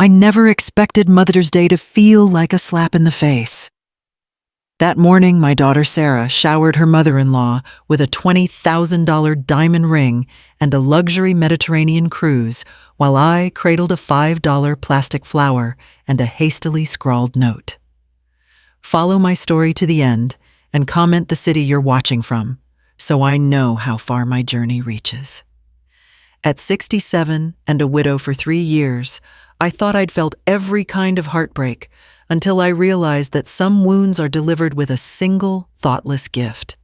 I never expected Mother's Day to feel like a slap in the face. That morning, my daughter Sarah showered her mother-in-law with a $20,000 diamond ring and a luxury Mediterranean cruise, while I cradled a $5 plastic flower and a hastily scrawled note. Follow my story to the end and comment the city you're watching from, so I know how far my journey reaches. At 67 and a widow for 3 years, I thought I'd felt every kind of heartbreak until I realized that some wounds are delivered with a single, thoughtless gift.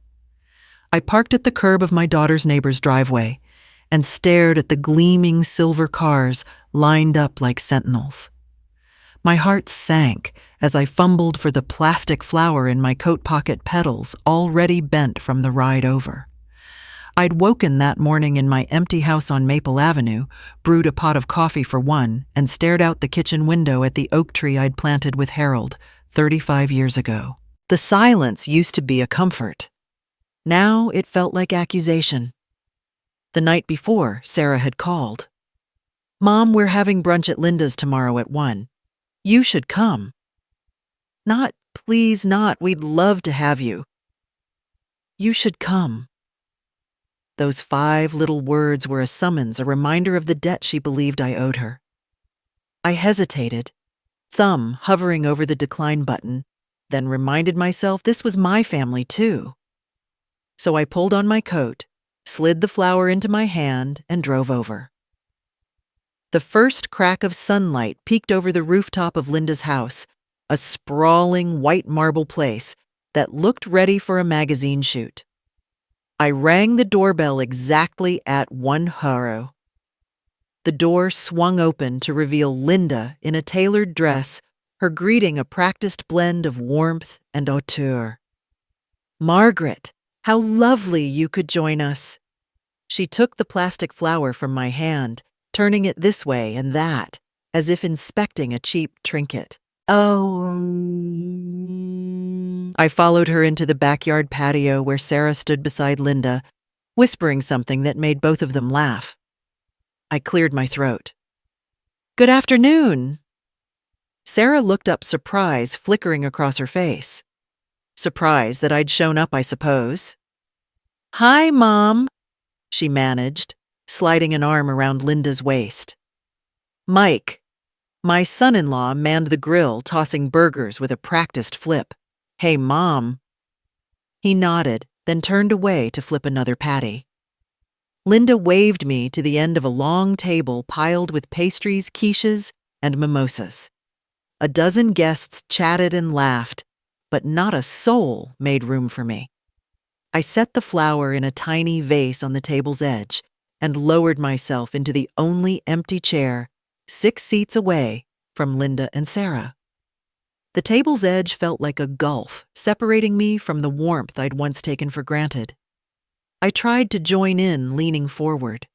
I parked at the curb of my daughter's neighbor's driveway and stared at the gleaming silver cars lined up like sentinels. My heart sank as I fumbled for the plastic flower in my coat pocket petals already bent from the ride over. I'd woken that morning in my empty house on Maple Avenue, brewed a pot of coffee for one, and stared out the kitchen window at the oak tree I'd planted with Harold 35 years ago. The silence used to be a comfort. Now it felt like accusation. The night before, Sarah had called. "Mom, we're having brunch at Linda's tomorrow at 1. You should come." Not, "Please not, we'd love to have you." "You should come." Those 5 little words were a summons, a reminder of the debt she believed I owed her. I hesitated, thumb hovering over the decline button, then reminded myself this was my family too. So I pulled on my coat, slid the flower into my hand, and drove over. The first crack of sunlight peeked over the rooftop of Linda's house, a sprawling white marble place that looked ready for a magazine shoot. I rang the doorbell exactly at 1:00. The door swung open to reveal Linda in a tailored dress, her greeting a practiced blend of warmth and hauteur. "Margaret, how lovely you could join us." She took the plastic flower from my hand, turning it this way and that, as if inspecting a cheap trinket. "Oh." I followed her into the backyard patio where Sarah stood beside Linda, whispering something that made both of them laugh. I cleared my throat. "Good afternoon." Sarah looked up, surprise flickering across her face. Surprise that I'd shown up, I suppose. "Hi, Mom," she managed, sliding an arm around Linda's waist. Mike, my son-in-law, manned the grill, tossing burgers with a practiced flip. "Hey, Mom." He nodded, then turned away to flip another patty. Linda waved me to the end of a long table piled with pastries, quiches, and mimosas. A dozen guests chatted and laughed, but not a soul made room for me. I set the flower in a tiny vase on the table's edge and lowered myself into the only empty chair, 6 seats away from Linda and Sarah. The table's edge felt like a gulf, separating me from the warmth I'd once taken for granted. I tried to join in, leaning forward.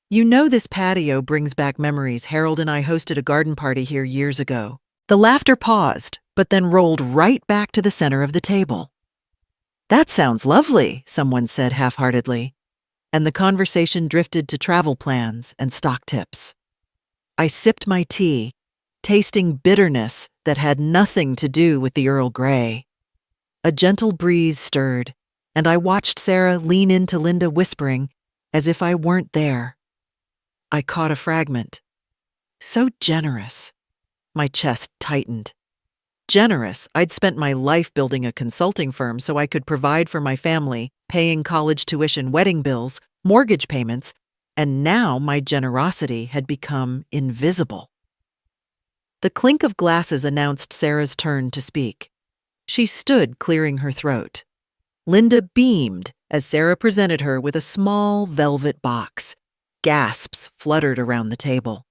"You know this patio brings back memories. Harold and I hosted a garden party here years ago." The laughter paused, but then rolled right back to the center of the table. "That sounds lovely," someone said half-heartedly, and the conversation drifted to travel plans and stock tips. I sipped my tea, tasting bitterness that had nothing to do with the Earl Grey. A gentle breeze stirred, and I watched Sarah lean into Linda, whispering, as if I weren't there. I caught a fragment. "So generous." My chest tightened. Generous? I'd spent my life building a consulting firm so I could provide for my family, paying college tuition, wedding bills, mortgage payments, and now my generosity had become invisible. The clink of glasses announced Sarah's turn to speak. She stood, clearing her throat. Linda beamed as Sarah presented her with a small velvet box. Gasps fluttered around the table.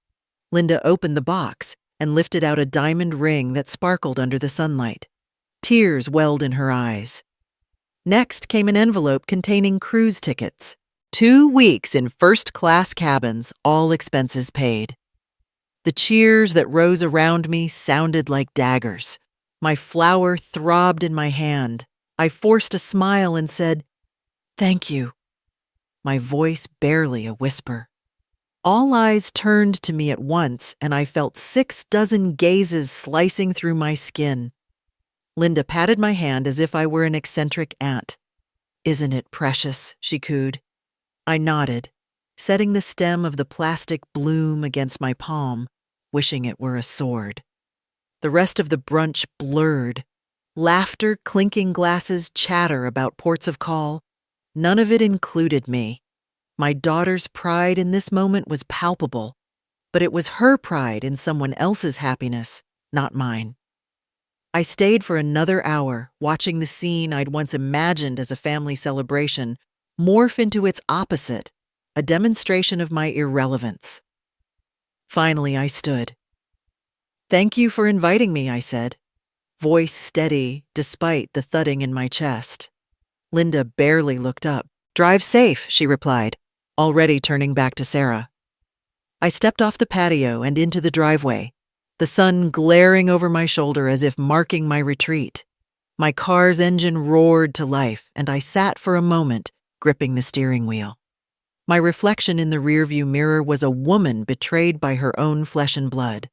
Linda opened the box and lifted out a diamond ring that sparkled under the sunlight. Tears welled in her eyes. Next came an envelope containing cruise tickets. 2 weeks in first-class cabins, all expenses paid. The cheers that rose around me sounded like daggers. My flower throbbed in my hand. I forced a smile and said, "Thank you," my voice barely a whisper. All eyes turned to me at once, and I felt 6 dozen gazes slicing through my skin. Linda patted my hand as if I were an eccentric aunt. "Isn't it precious?" she cooed. I nodded, setting the stem of the plastic bloom against my palm, wishing it were a sword. The rest of the brunch blurred. Laughter, clinking glasses, chatter about ports of call. None of it included me. My daughter's pride in this moment was palpable, but it was her pride in someone else's happiness, not mine. I stayed for another hour, watching the scene I'd once imagined as a family celebration morph into its opposite, a demonstration of my irrelevance. Finally, I stood. "Thank you for inviting me," I said, voice steady despite the thudding in my chest. Linda barely looked up. "Drive safe," she replied, already turning back to Sarah. I stepped off the patio and into the driveway, the sun glaring over my shoulder as if marking my retreat. My car's engine roared to life, and I sat for a moment, gripping the steering wheel. My reflection in the rearview mirror was a woman betrayed by her own flesh and blood.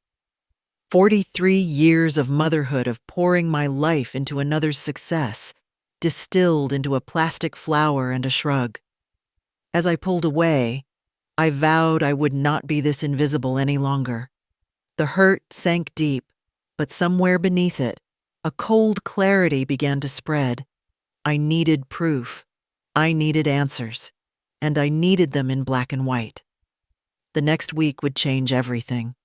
43 years of motherhood, of pouring my life into another's success, distilled into a plastic flower and a shrug. As I pulled away, I vowed I would not be this invisible any longer. The hurt sank deep, but somewhere beneath it, a cold clarity began to spread. I needed proof. I needed answers. And I needed them in black and white. The next week would change everything.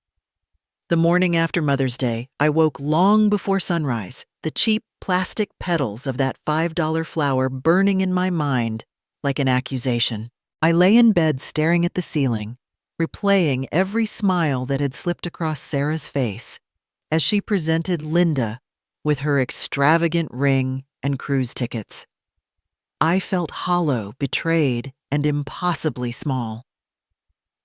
The morning after Mother's Day, I woke long before sunrise, the cheap plastic petals of that $5 flower burning in my mind like an accusation. I lay in bed staring at the ceiling, replaying every smile that had slipped across Sarah's face as she presented Linda with her extravagant ring and cruise tickets. I felt hollow, betrayed, and impossibly small.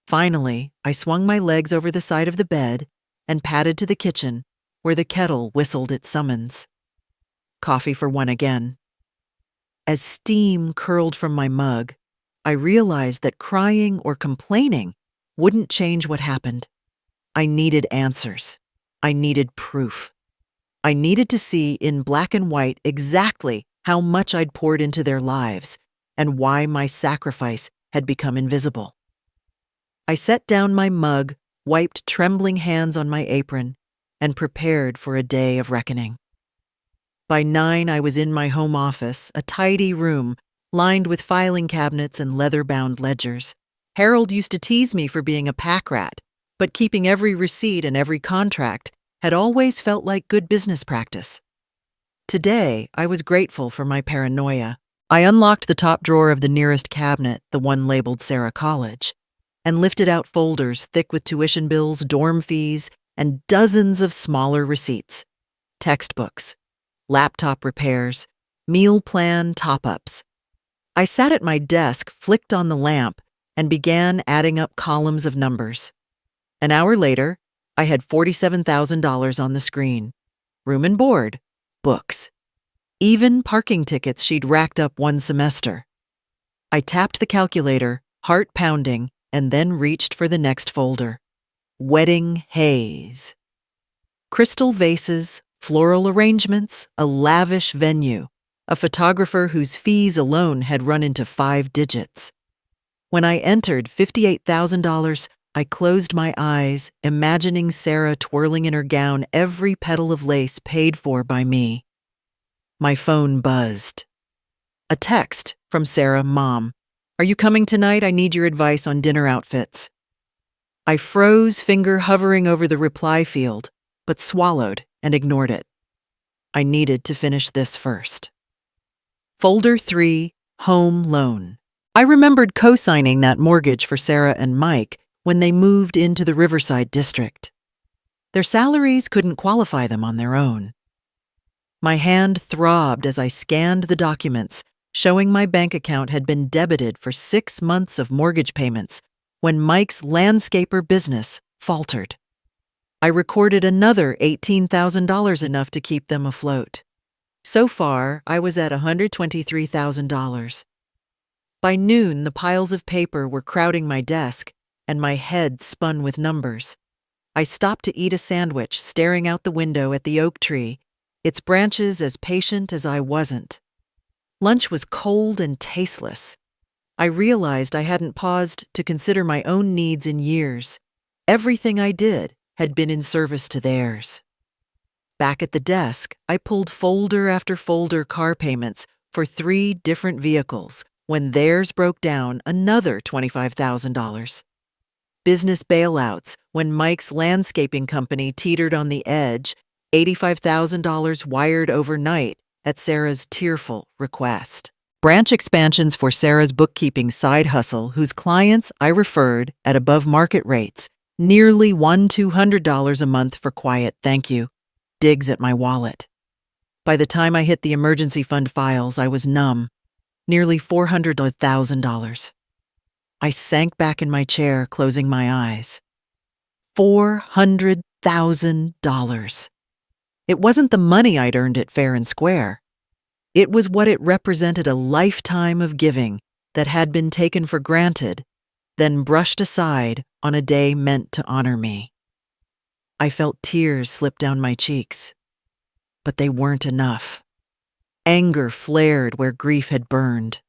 Finally, I swung my legs over the side of the bed and padded to the kitchen, where the kettle whistled its summons. Coffee for one again. As steam curled from my mug, I realized that crying or complaining wouldn't change what happened. I needed answers. I needed proof. I needed to see in black and white exactly how much I'd poured into their lives and why my sacrifice had become invisible. I set down my mug, wiped trembling hands on my apron, and prepared for a day of reckoning. By 9, I was in my home office, a tidy room lined with filing cabinets and leather-bound ledgers. Harold used to tease me for being a pack rat, but keeping every receipt and every contract had always felt like good business practice. Today, I was grateful for my paranoia. I unlocked the top drawer of the nearest cabinet, the one labeled Sarah College, and lifted out folders thick with tuition bills, dorm fees, and dozens of smaller receipts. Textbooks, laptop repairs, meal plan top-ups. I sat at my desk, flicked on the lamp, and began adding up columns of numbers. An hour later, I had $47,000 on the screen. Room and board, books, even parking tickets she'd racked up one semester. I tapped the calculator, heart pounding, and then reached for the next folder. Wedding haze. Crystal vases, floral arrangements, a lavish venue, a photographer whose fees alone had run into 5 digits. When I entered $58,000, I closed my eyes, imagining Sarah twirling in her gown every petal of lace paid for by me. My phone buzzed. A text from Sarah, Mom. "Are you coming tonight? I need your advice on dinner outfits." I froze, finger hovering over the reply field, but swallowed and ignored it. I needed to finish this first. Folder 3, Home Loan. I remembered co-signing that mortgage for Sarah and Mike when they moved into the Riverside district. Their salaries couldn't qualify them on their own. My hand throbbed as I scanned the documents, showing my bank account had been debited for 6 months of mortgage payments when Mike's landscaper business faltered. I recorded another $18,000, enough to keep them afloat. So far, I was at $123,000. By noon, the piles of paper were crowding my desk, and my head spun with numbers. I stopped to eat a sandwich, staring out the window at the oak tree, its branches as patient as I wasn't. Lunch was cold and tasteless. I realized I hadn't paused to consider my own needs in years. Everything I did had been in service to theirs. Back at the desk, I pulled folder after folder car payments for 3 different vehicles when theirs broke down another $25,000. Business bailouts when Mike's landscaping company teetered on the edge, $85,000 wired overnight at Sarah's tearful request. Branch expansions for Sarah's bookkeeping side hustle, whose clients I referred at above market rates, nearly $200 a month for quiet thank you. Digs at my wallet. By the time I hit the emergency fund files, I was numb. Nearly $400,000. I sank back in my chair, closing my eyes. $400,000. It wasn't the money I'd earned it fair and square. It was what it represented, a lifetime of giving that had been taken for granted, then brushed aside on a day meant to honor me. I felt tears slip down my cheeks, but they weren't enough. Anger flared where grief had burned.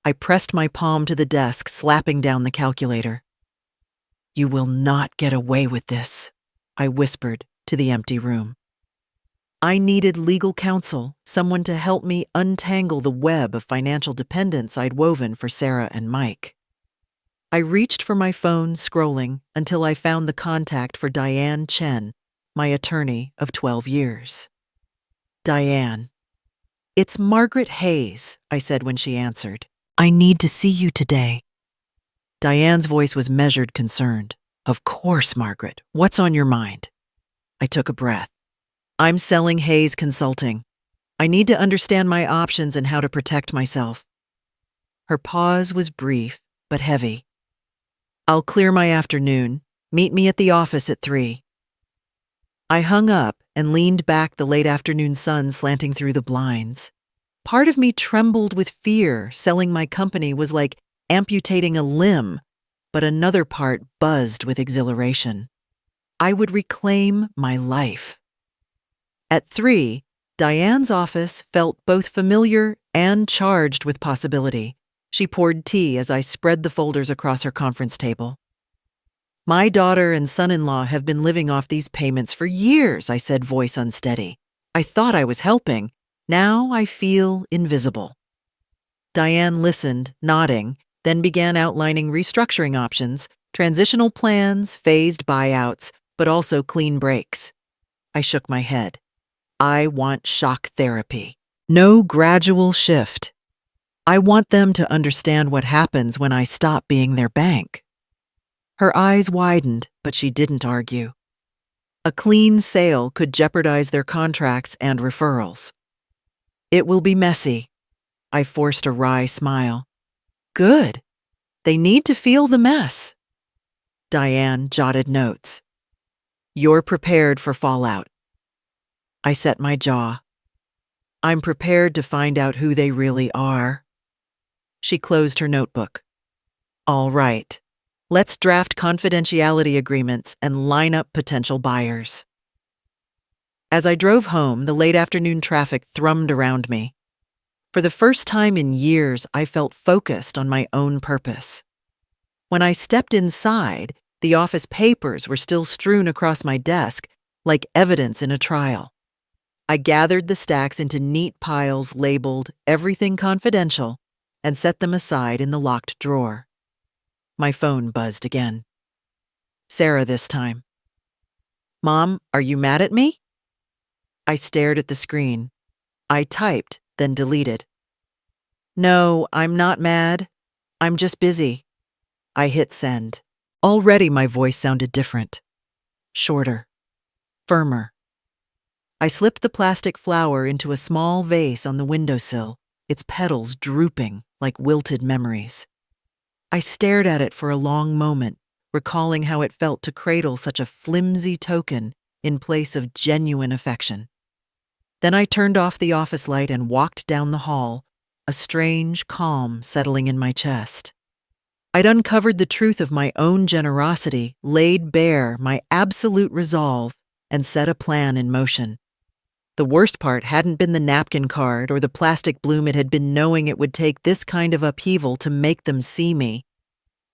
I pressed my palm to the desk, slapping down the calculator. "You will not get away with this," I whispered to the empty room. I needed legal counsel, someone to help me untangle the web of financial dependence I'd woven for Sarah and Mike. I reached for my phone, scrolling, until I found the contact for Diane Chen, my attorney of 12 years. "Diane." "It's Margaret Hayes," I said when she answered. "I need to see you today." Diane's voice was measured, concerned. "Of course, Margaret. What's on your mind?" I took a breath. "I'm selling Hayes Consulting. I need to understand my options and how to protect myself." Her pause was brief, but heavy. "I'll clear my afternoon. Meet me at the office at 3. I hung up and leaned back, the late afternoon sun slanting through the blinds. Part of me trembled with fear. Selling my company was like amputating a limb, but another part buzzed with exhilaration. I would reclaim my life. At 3, Diane's office felt both familiar and charged with possibility. She poured tea as I spread the folders across her conference table. "My daughter and son-in-law have been living off these payments for years," I said, voice unsteady. "I thought I was helping. Now I feel invisible." Diane listened, nodding, then began outlining restructuring options, transitional plans, phased buyouts, but also clean breaks. I shook my head. I want shock therapy. No gradual shift. I want them to understand what happens when I stop being their bank. Her eyes widened, but she didn't argue. A clean sale could jeopardize their contracts and referrals. "It will be messy." I forced a wry smile. "Good. They need to feel the mess." Diane jotted notes. "You're prepared for fallout." I set my jaw. "I'm prepared to find out who they really are." She closed her notebook. "All right. Let's draft confidentiality agreements and line up potential buyers." As I drove home, the late afternoon traffic thrummed around me. For the first time in years, I felt focused on my own purpose. When I stepped inside, the office papers were still strewn across my desk, like evidence in a trial. I gathered the stacks into neat piles labeled "Everything Confidential" and set them aside in the locked drawer. My phone buzzed again. Sarah this time. "Mom, are you mad at me?" I stared at the screen. I typed, then deleted. "No, I'm not mad. I'm just busy." I hit send. Already my voice sounded different. Shorter. Firmer. I slipped the plastic flower into a small vase on the windowsill, its petals drooping like wilted memories. I stared at it for a long moment, recalling how it felt to cradle such a flimsy token in place of genuine affection. Then I turned off the office light and walked down the hall, a strange calm settling in my chest. I'd uncovered the truth of my own generosity, laid bare my absolute resolve, and set a plan in motion. The worst part hadn't been the napkin card or the plastic bloom. It had been knowing it would take this kind of upheaval to make them see me.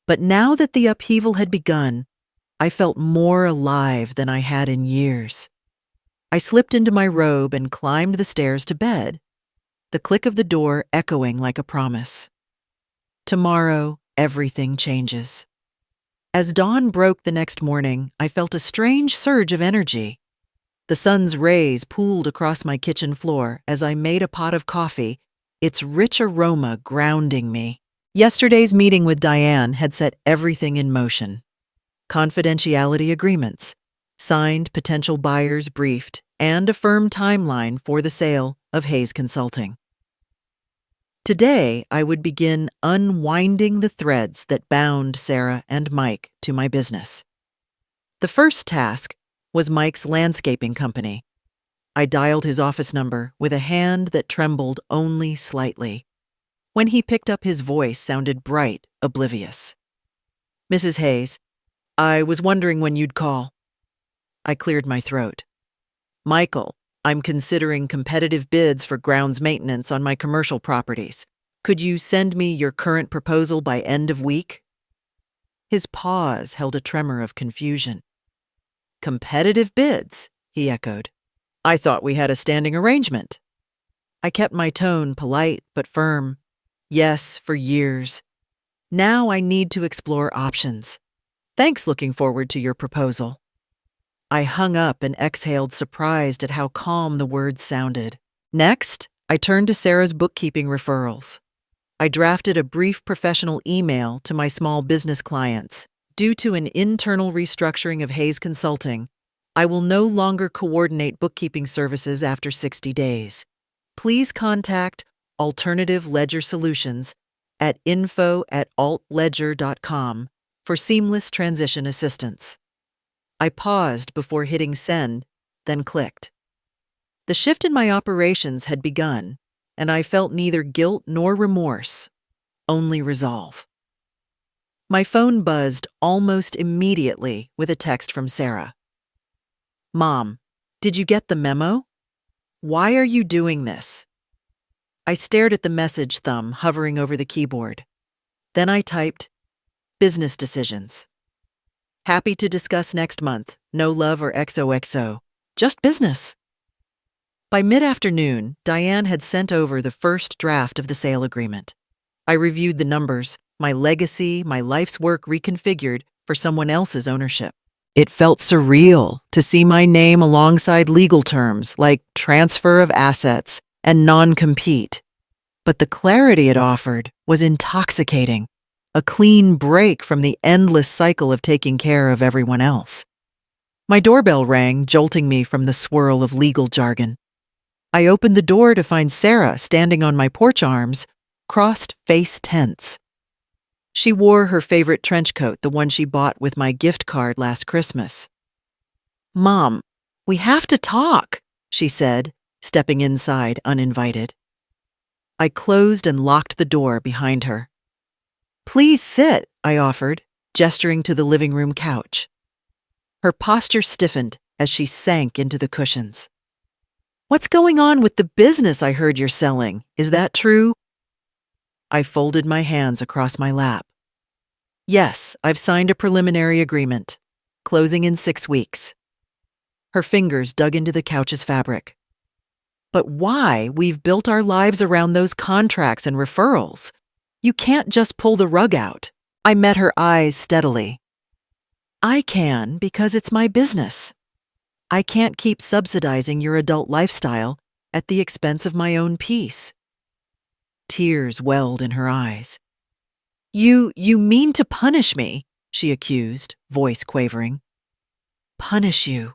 But now that the upheaval had begun, I felt more alive than I had in years. I slipped into my robe and climbed the stairs to bed, the click of the door echoing like a promise. Tomorrow, everything changes. As dawn broke the next morning, I felt a strange surge of energy. The sun's rays pooled across my kitchen floor as I made a pot of coffee, its rich aroma grounding me. Yesterday's meeting with Diane had set everything in motion. Confidentiality agreements, signed potential buyers briefed, and a firm timeline for the sale of Hayes Consulting. Today, I would begin unwinding the threads that bound Sarah and Mike to my business. The first task was Mike's landscaping company. I dialed his office number with a hand that trembled only slightly. When he picked up, his voice sounded bright, oblivious. "Mrs. Hayes, I was wondering when you'd call." I cleared my throat. "Michael, I'm considering competitive bids for grounds maintenance on my commercial properties. Could you send me your current proposal by end of week?" His pause held a tremor of confusion. "Competitive bids," he echoed. "I thought we had a standing arrangement." I kept my tone polite but firm. "Yes, for years. Now I need to explore options. Thanks, looking forward to your proposal." I hung up and exhaled, surprised at how calm the words sounded. Next, I turned to Sarah's bookkeeping referrals. I drafted a brief professional email to my small business clients. Due to an internal restructuring of Hayes Consulting, I will no longer coordinate bookkeeping services after 60 days. Please contact Alternative Ledger Solutions at info@altledger.com for seamless transition assistance. I paused before hitting send, then clicked. The shift in my operations had begun, and I felt neither guilt nor remorse, only resolve. My phone buzzed almost immediately with a text from Sarah. "Mom, did you get the memo? Why are you doing this?" I stared at the message thumb hovering over the keyboard. Then I typed, "Business decisions. Happy to discuss next month. No love or XOXO. Just business." By mid-afternoon, Diane had sent over the first draft of the sale agreement. I reviewed the numbers, my legacy, my life's work reconfigured for someone else's ownership. It felt surreal to see my name alongside legal terms like transfer of assets and non-compete. But the clarity it offered was intoxicating, a clean break from the endless cycle of taking care of everyone else. My doorbell rang, jolting me from the swirl of legal jargon. I opened the door to find Sarah standing on my porch arms, crossed face tense. She wore her favorite trench coat, the one she bought with my gift card last Christmas. "Mom, we have to talk," she said, stepping inside uninvited. I closed and locked the door behind her. "Please sit," I offered, gesturing to the living room couch. Her posture stiffened as she sank into the cushions. "What's going on with the business I heard you're selling? Is that true?" I folded my hands across my lap. "Yes, I've signed a preliminary agreement. Closing in 6 weeks." Her fingers dug into the couch's fabric. "But why? We've built our lives around those contracts and referrals. You can't just pull the rug out." I met her eyes steadily. "I can because it's my business. I can't keep subsidizing your adult lifestyle at the expense of my own peace." Tears welled in her eyes. You mean to punish me?" she accused, voice quavering. "Punish you,"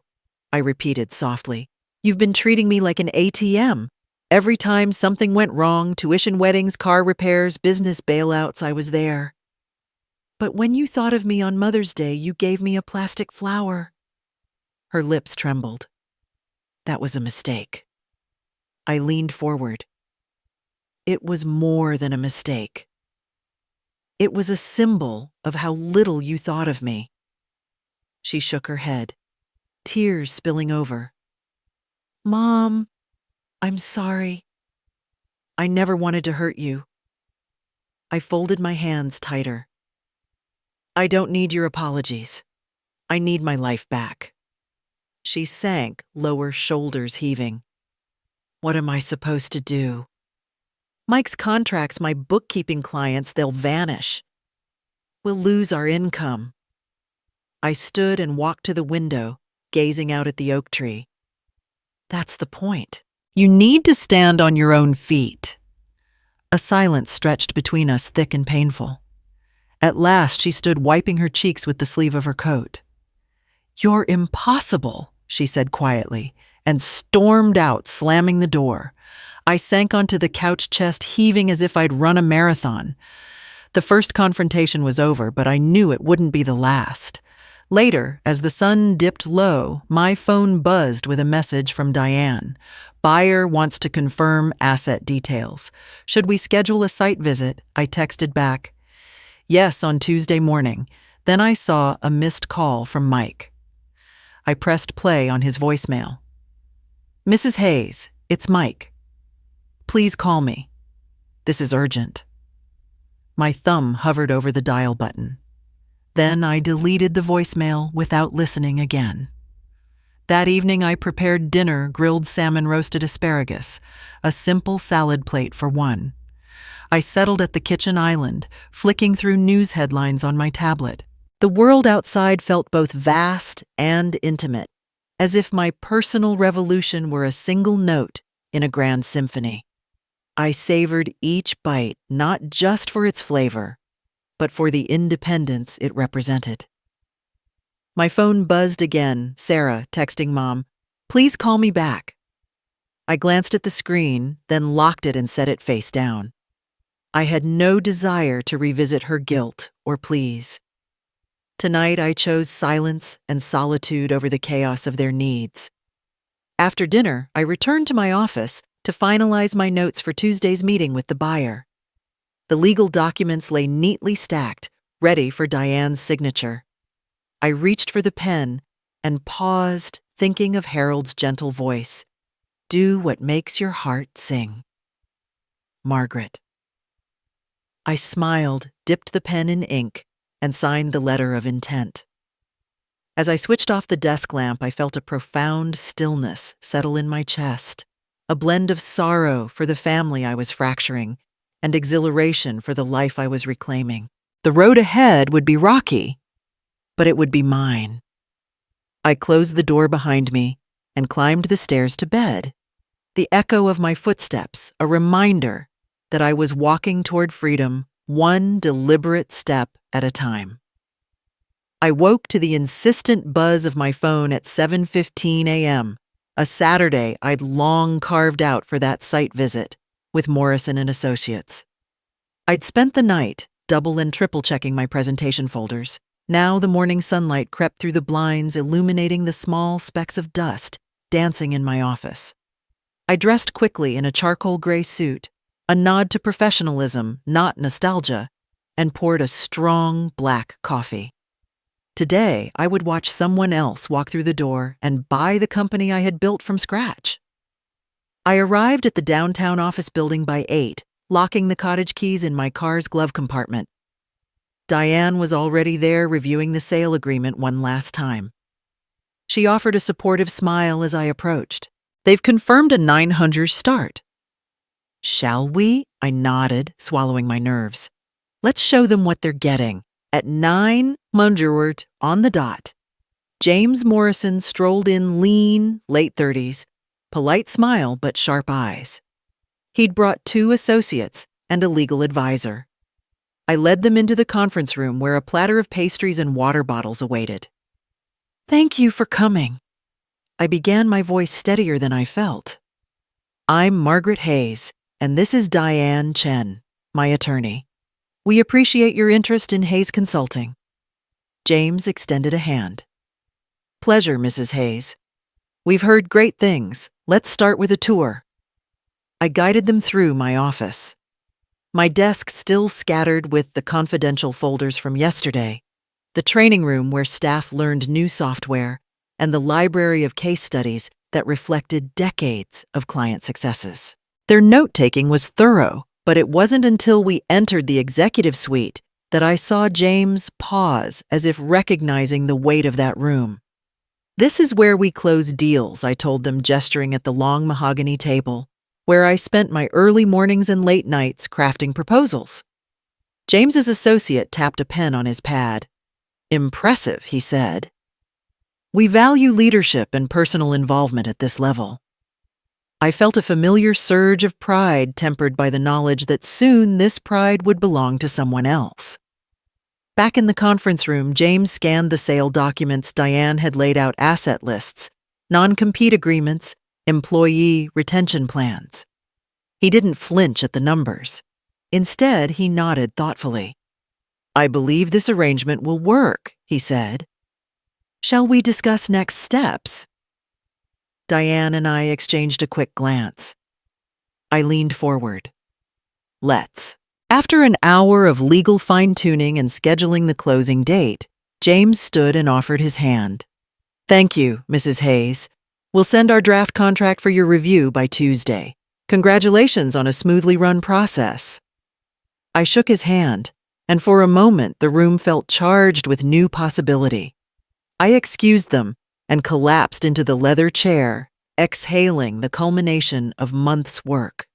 I repeated softly. "You've been treating me like an ATM. Every time something went wrong, tuition weddings, car repairs, business bailouts, I was there. But when you thought of me on Mother's Day, you gave me a plastic flower." Her lips trembled. "That was a mistake." I leaned forward. "It was more than a mistake. It was a symbol of how little you thought of me." She shook her head, tears spilling over. "Mom, I'm sorry. I never wanted to hurt you." I folded my hands tighter. "I don't need your apologies. I need my life back." She sank, lower shoulders heaving. "What am I supposed to do? Mike's contracts my bookkeeping clients, they'll vanish. We'll lose our income." I stood and walked to the window, gazing out at the oak tree. "That's the point. You need to stand on your own feet." A silence stretched between us, thick and painful. At last, she stood wiping her cheeks with the sleeve of her coat. "You're impossible," she said quietly, and stormed out, slamming the door. I sank onto the couch chest, heaving as if I'd run a marathon. The first confrontation was over, but I knew it wouldn't be the last. Later, as the sun dipped low, my phone buzzed with a message from Diane. "Buyer wants to confirm asset details. Should we schedule a site visit?" I texted back, "Yes, on Tuesday morning." Then I saw a missed call from Mike. I pressed play on his voicemail. "Mrs. Hayes, it's Mike. Please call me. This is urgent." My thumb hovered over the dial button. Then I deleted the voicemail without listening again. That evening I prepared dinner, grilled salmon, roasted asparagus, a simple salad plate for one. I settled at the kitchen island, flicking through news headlines on my tablet. The world outside felt both vast and intimate, as if my personal revolution were a single note in a grand symphony. I savored each bite not just for its flavor, but for the independence it represented. My phone buzzed again, Sarah texting Mom, "Please call me back." I glanced at the screen, then locked it and set it face down. I had no desire to revisit her guilt or pleas. Tonight I chose silence and solitude over the chaos of their needs. After dinner, I returned to my office to finalize my notes for Tuesday's meeting with the buyer. The legal documents lay neatly stacked, ready for Diane's signature. I reached for the pen and paused, thinking of Harold's gentle voice. "Do what makes your heart sing." Margaret. I smiled, dipped the pen in ink, and signed the letter of intent. As I switched off the desk lamp, I felt a profound stillness settle in my chest, a blend of sorrow for the family I was fracturing and exhilaration for the life I was reclaiming. The road ahead would be rocky, but it would be mine. I closed the door behind me and climbed the stairs to bed, the echo of my footsteps, a reminder that I was walking toward freedom, one deliberate step at a time. I woke to the insistent buzz of my phone at 7:15 a.m., a Saturday I'd long carved out for that site visit with Morrison and Associates. I'd spent the night double and triple checking my presentation folders. Now the morning sunlight crept through the blinds, illuminating the small specks of dust dancing in my office. I dressed quickly in a charcoal gray suit, a nod to professionalism, not nostalgia, and poured a strong black coffee. Today, I would watch someone else walk through the door and buy the company I had built from scratch. I arrived at the downtown office building by 8, locking the cottage keys in my car's glove compartment. Diane was already there reviewing the sale agreement one last time. She offered a supportive smile as I approached. "They've confirmed a 900 start." "Shall we?" I nodded, swallowing my nerves. "Let's show them what they're getting." At 9:00 on the dot, James Morrison strolled in, lean, late 30s, polite smile but sharp eyes. He'd brought 2 associates and a legal advisor. I led them into the conference room where a platter of pastries and water bottles awaited. "Thank you for coming." I began, my voice steadier than I felt. "I'm Margaret Hayes, and this is Diane Chen, my attorney. We appreciate your interest in Hayes Consulting." James extended a hand. "Pleasure, Mrs. Hayes. We've heard great things. Let's start with a tour." I guided them through my office. My desk still scattered with the confidential folders from yesterday, the training room where staff learned new software, and the library of case studies that reflected decades of client successes. Their note-taking was thorough, but it wasn't until we entered the executive suite that I saw James pause as if recognizing the weight of that room. "This is where we close deals," I told them, gesturing at the long mahogany table, where I spent my early mornings and late nights crafting proposals. James's associate tapped a pen on his pad. "Impressive," he said. "We value leadership and personal involvement at this level." I felt a familiar surge of pride tempered by the knowledge that soon this pride would belong to someone else. Back in the conference room, James scanned the sale documents. Diane had laid out asset lists, non-compete agreements, employee retention plans. He didn't flinch at the numbers. Instead, he nodded thoughtfully. "I believe this arrangement will work," he said. "Shall we discuss next steps?" Diane and I exchanged a quick glance. I leaned forward. "Let's." After an hour of legal fine-tuning and scheduling the closing date, James stood and offered his hand. "Thank you, Mrs. Hayes. We'll send our draft contract for your review by Tuesday. Congratulations on a smoothly run process." I shook his hand, and for a moment the room felt charged with new possibility. I excused them and collapsed into the leather chair, exhaling the culmination of months' work.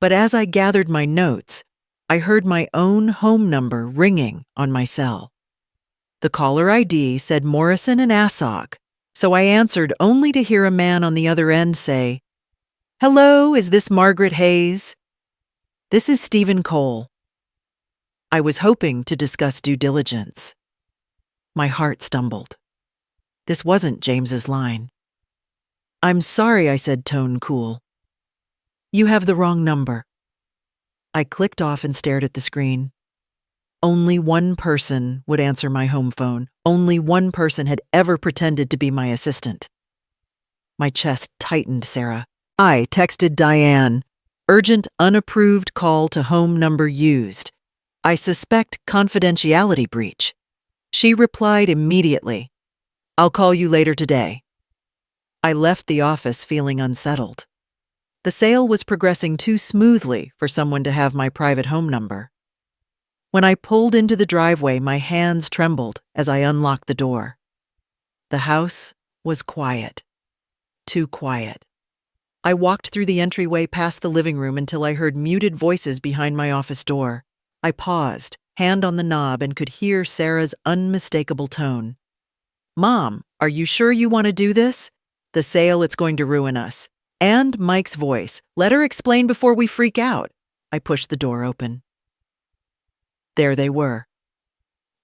But as I gathered my notes, I heard my own home number ringing on my cell. The caller ID said Morrison and Assoc, so I answered only to hear a man on the other end say, "Hello, is this Margaret Hayes?" "This is Stephen Cole." I was hoping to discuss due diligence. My heart stumbled. This wasn't James's line. "I'm sorry," I said, tone cool. "You have the wrong number." I clicked off and stared at the screen. Only one person would answer my home phone. Only one person had ever pretended to be my assistant. My chest tightened, Sarah. I texted Diane. "Urgent, unapproved call to home number used. I suspect confidentiality breach." She replied immediately. "I'll call you later today." I left the office feeling unsettled. The sale was progressing too smoothly for someone to have my private home number. When I pulled into the driveway, my hands trembled as I unlocked the door. The house was quiet. Too quiet. I walked through the entryway past the living room until I heard muted voices behind my office door. I paused, hand on the knob, and could hear Sarah's unmistakable tone. "Mom, are you sure you want to do this? The sale, it's going to ruin us." And Mike's voice, "Let her explain before we freak out." I pushed the door open. There they were.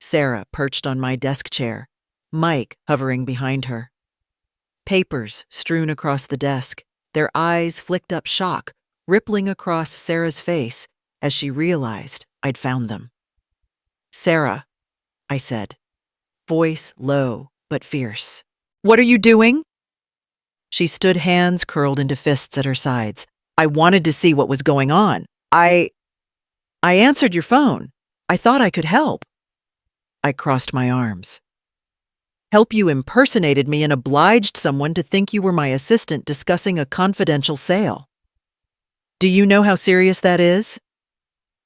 Sarah perched on my desk chair, Mike hovering behind her. Papers strewn across the desk, their eyes flicked up shock, rippling across Sarah's face as she realized I'd found them. "Sarah," I said, voice low but fierce. "What are you doing?" She stood, hands curled into fists at her sides. "I wanted to see what was going on. I answered your phone. I thought I could help." I crossed my arms. "Help? You impersonated me and obliged someone to think you were my assistant discussing a confidential sale. Do you know how serious that is?"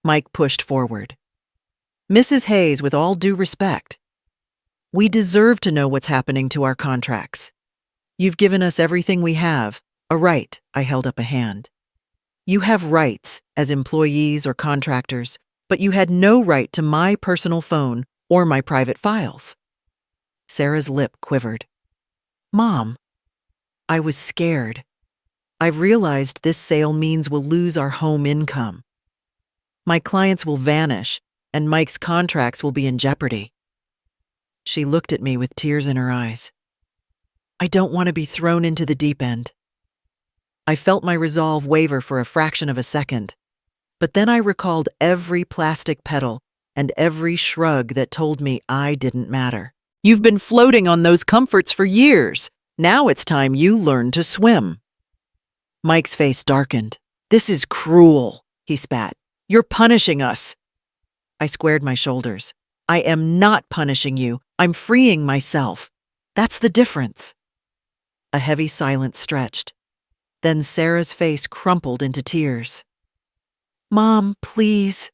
Mike pushed forward. "Mrs. Hayes, with all due respect, we deserve to know what's happening to our contracts. You've given us everything we have, a right." I held up a hand. "You have rights as employees or contractors, but you had no right to my personal phone or my private files." Sarah's lip quivered. "Mom." I was scared. I've realized this sale means we'll lose our home income. My clients will vanish, and Mike's contracts will be in jeopardy. She looked at me with tears in her eyes. "I don't want to be thrown into the deep end." I felt my resolve waver for a fraction of a second, but then I recalled every plastic petal and every shrug that told me I didn't matter. "You've been floating on those comforts for years. Now it's time you learn to swim." Mike's face darkened. "This is cruel," he spat. You're punishing us. I squared my shoulders. I am not punishing you. I'm freeing myself. That's the difference. A heavy silence stretched. Then Sarah's face crumpled into tears. Mom, please.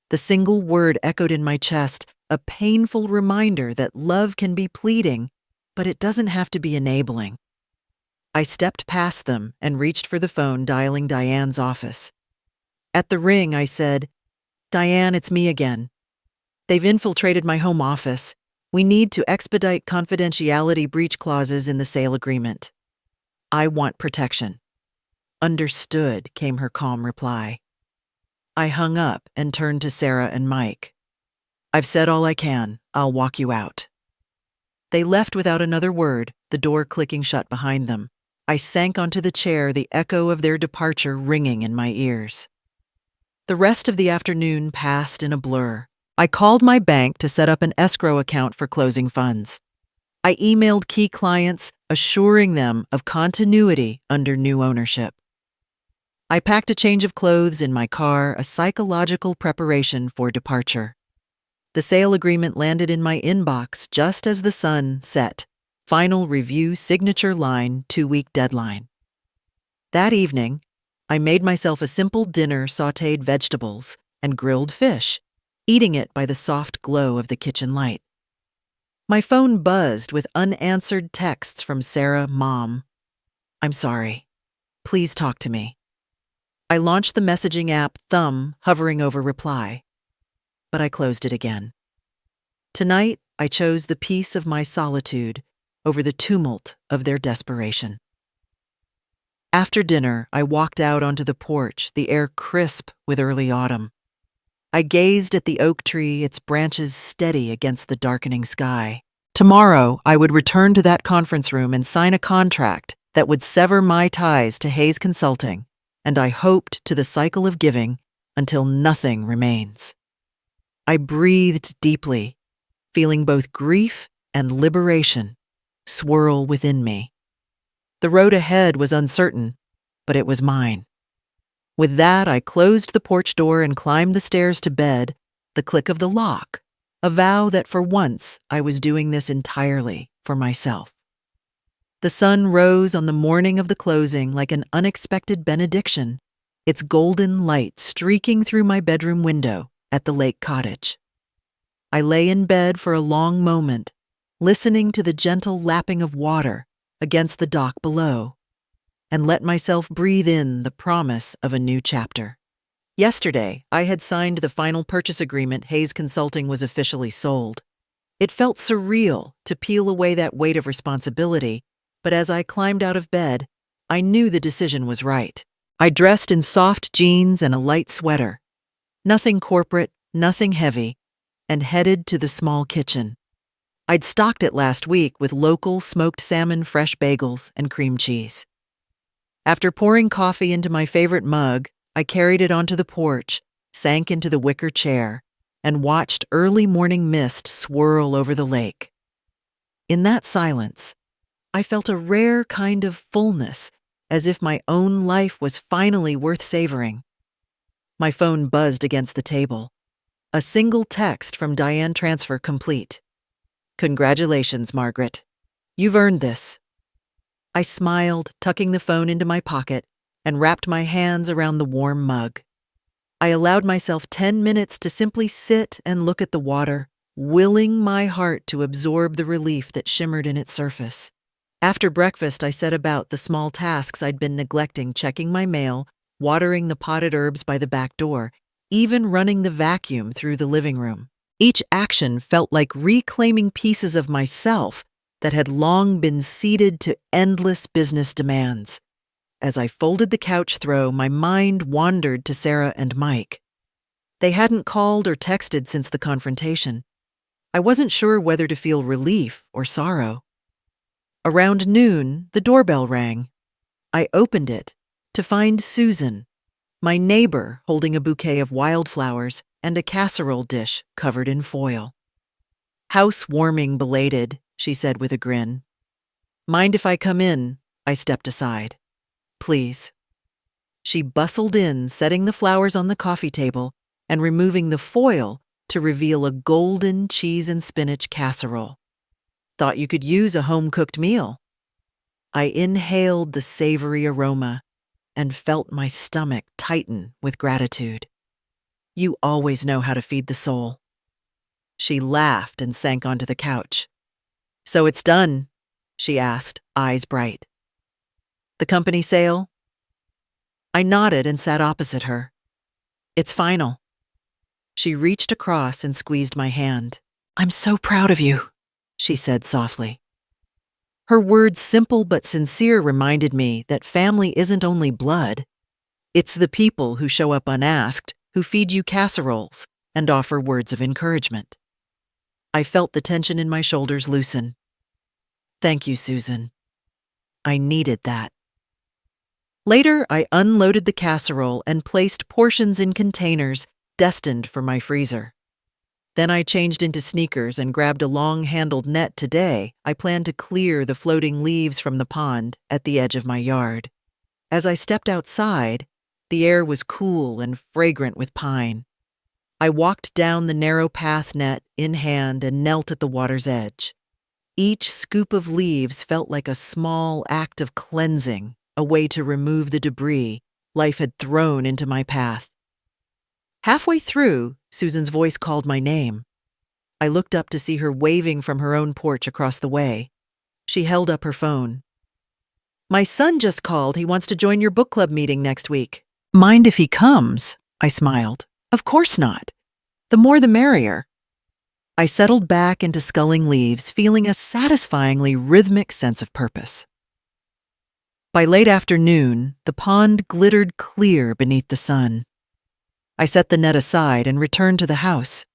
The single word echoed in my chest, a painful reminder that love can be pleading, but it doesn't have to be enabling. I stepped past them and reached for the phone, dialing Diane's office. At the ring, I said, Diane, it's me again. They've infiltrated my home office. We need to expedite confidentiality breach clauses in the sale agreement. I want protection. Understood, came her calm reply. I hung up and turned to Sarah and Mike. I've said all I can. I'll walk you out. They left without another word, the door clicking shut behind them. I sank onto the chair, the echo of their departure ringing in my ears. The rest of the afternoon passed in a blur. I called my bank to set up an escrow account for closing funds. I emailed key clients, assuring them of continuity under new ownership. I packed a change of clothes in my car, a psychological preparation for departure. The sale agreement landed in my inbox just as the sun set. Final review, signature line, 2-week deadline. That evening, I made myself a simple dinner, sautéed vegetables, and grilled fish, eating it by the soft glow of the kitchen light. My phone buzzed with unanswered texts from Sarah, Mom. I'm sorry. Please talk to me. I launched the messaging app, thumb hovering over reply. But I closed it again. Tonight, I chose the peace of my solitude over the tumult of their desperation. After dinner, I walked out onto the porch, the air crisp with early autumn. I gazed at the oak tree, its branches steady against the darkening sky. Tomorrow, I would return to that conference room and sign a contract that would sever my ties to Hayes Consulting, and I hoped to the cycle of giving until nothing remains. I breathed deeply, feeling both grief and liberation swirl within me. The road ahead was uncertain, but it was mine. With that, I closed the porch door and climbed the stairs to bed, the click of the lock, a vow that for once I was doing this entirely for myself. The sun rose on the morning of the closing like an unexpected benediction, its golden light streaking through my bedroom window at the lake cottage. I lay in bed for a long moment, listening to the gentle lapping of water against the dock below, and let myself breathe in the promise of a new chapter. Yesterday, I had signed the final purchase agreement. Hayes Consulting was officially sold. It felt surreal to peel away that weight of responsibility, but as I climbed out of bed, I knew the decision was right. I dressed in soft jeans and a light sweater, nothing corporate, nothing heavy, and headed to the small kitchen. I'd stocked it last week with local smoked salmon, fresh bagels, and cream cheese. After pouring coffee into my favorite mug, I carried it onto the porch, sank into the wicker chair, and watched early morning mist swirl over the lake. In that silence, I felt a rare kind of fullness, as if my own life was finally worth savoring. My phone buzzed against the table. A single text from Diane, transfer complete. Congratulations, Margaret. You've earned this. I smiled, tucking the phone into my pocket, and wrapped my hands around the warm mug. I allowed myself 10 minutes to simply sit and look at the water, willing my heart to absorb the relief that shimmered in its surface. After breakfast, I set about the small tasks I'd been neglecting, checking my mail, watering the potted herbs by the back door, even running the vacuum through the living room. Each action felt like reclaiming pieces of myself that had long been ceded to endless business demands. As I folded the couch throw, my mind wandered to Sarah and Mike. They hadn't called or texted since the confrontation. I wasn't sure whether to feel relief or sorrow. Around noon, the doorbell rang. I opened it to find Susan, my neighbor, holding a bouquet of wildflowers and a casserole dish covered in foil. Housewarming belated, she said with a grin. Mind if I come in? I stepped aside. Please. She bustled in, setting the flowers on the coffee table and removing the foil to reveal a golden cheese and spinach casserole. Thought you could use a home-cooked meal. I inhaled the savory aroma and felt my stomach tighten with gratitude. You always know how to feed the soul. She laughed and sank onto the couch. So it's done, she asked, eyes bright. The company sale? I nodded and sat opposite her. It's final. She reached across and squeezed my hand. I'm so proud of you, she said softly. Her words, simple but sincere, reminded me that family isn't only blood. It's the people who show up unasked, who feed you casseroles and offer words of encouragement. I felt the tension in my shoulders loosen. Thank you, Susan. I needed that. Later, I unloaded the casserole and placed portions in containers destined for my freezer. Then I changed into sneakers and grabbed a long-handled net. Today, I planned to clear the floating leaves from the pond at the edge of my yard. As I stepped outside, the air was cool and fragrant with pine. I walked down the narrow path, net in hand, and knelt at the water's edge. Each scoop of leaves felt like a small act of cleansing, a way to remove the debris life had thrown into my path. Halfway through, Susan's voice called my name. I looked up to see her waving from her own porch across the way. She held up her phone. My son just called. He wants to join your book club meeting next week. Mind if he comes? I smiled. Of course not. The more the merrier. I settled back into sculling leaves, feeling a satisfyingly rhythmic sense of purpose. By late afternoon, the pond glittered clear beneath the sun. I set the net aside and returned to the house,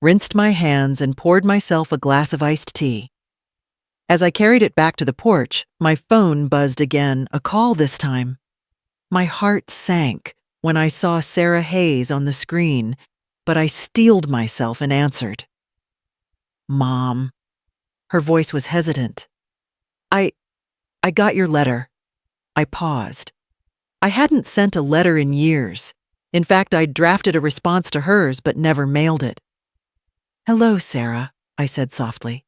rinsed my hands, and poured myself a glass of iced tea. As I carried it back to the porch, my phone buzzed again, a call this time. My heart sank when I saw Sarah Hayes on the screen, but I steeled myself and answered. Mom. Her voice was hesitant. I got your letter. I paused. I hadn't sent a letter in years. In fact, I'd drafted a response to hers but never mailed it. Hello, Sarah, I said softly.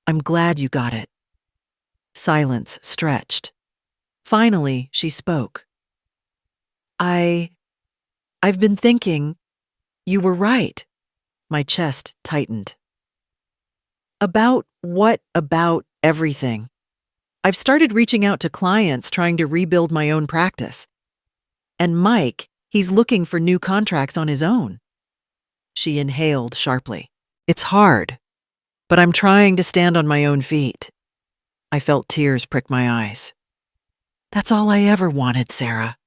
I'm glad you got it. Silence stretched. Finally, she spoke. I've been thinking, you were right. My chest tightened. About what? About everything. I've started reaching out to clients trying to rebuild my own practice. And Mike, he's looking for new contracts on his own. She inhaled sharply. It's hard, but I'm trying to stand on my own feet. I felt tears prick my eyes. That's all I ever wanted, Sarah.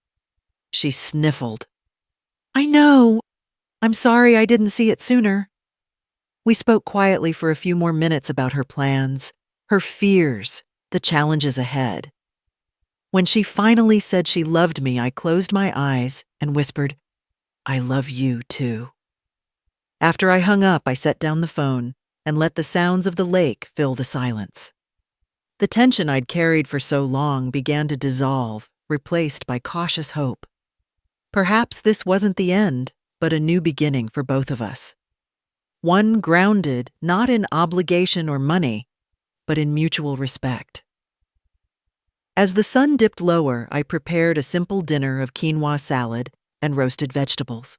She sniffled. I know. I'm sorry I didn't see it sooner. We spoke quietly for a few more minutes about her plans, her fears, the challenges ahead. When she finally said she loved me, I closed my eyes and whispered, I love you too. After I hung up, I set down the phone and let the sounds of the lake fill the silence. The tension I'd carried for so long began to dissolve, replaced by cautious hope. Perhaps this wasn't the end, but a new beginning for both of us. One grounded not in obligation or money, but in mutual respect. As the sun dipped lower, I prepared a simple dinner of quinoa salad and roasted vegetables.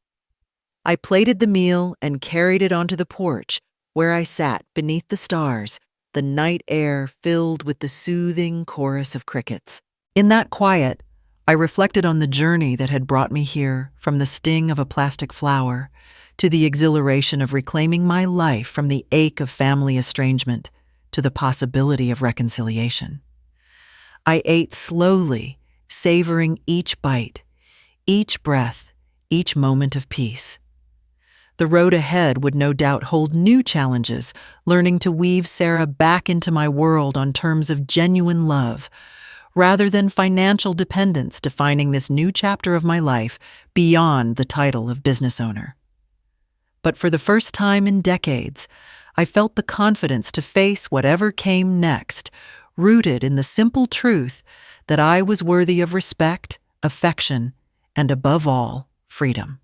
I plated the meal and carried it onto the porch, where I sat beneath the stars, the night air filled with the soothing chorus of crickets. In that quiet, I reflected on the journey that had brought me here, from the sting of a plastic flower to the exhilaration of reclaiming my life, from the ache of family estrangement to the possibility of reconciliation. I ate slowly, savoring each bite, each breath, each moment of peace. The road ahead would no doubt hold new challenges, learning to weave Sarah back into my world on terms of genuine love, rather than financial dependence defining this new chapter of my life beyond the title of business owner. But for the first time in decades, I felt the confidence to face whatever came next, rooted in the simple truth that I was worthy of respect, affection, and above all, freedom.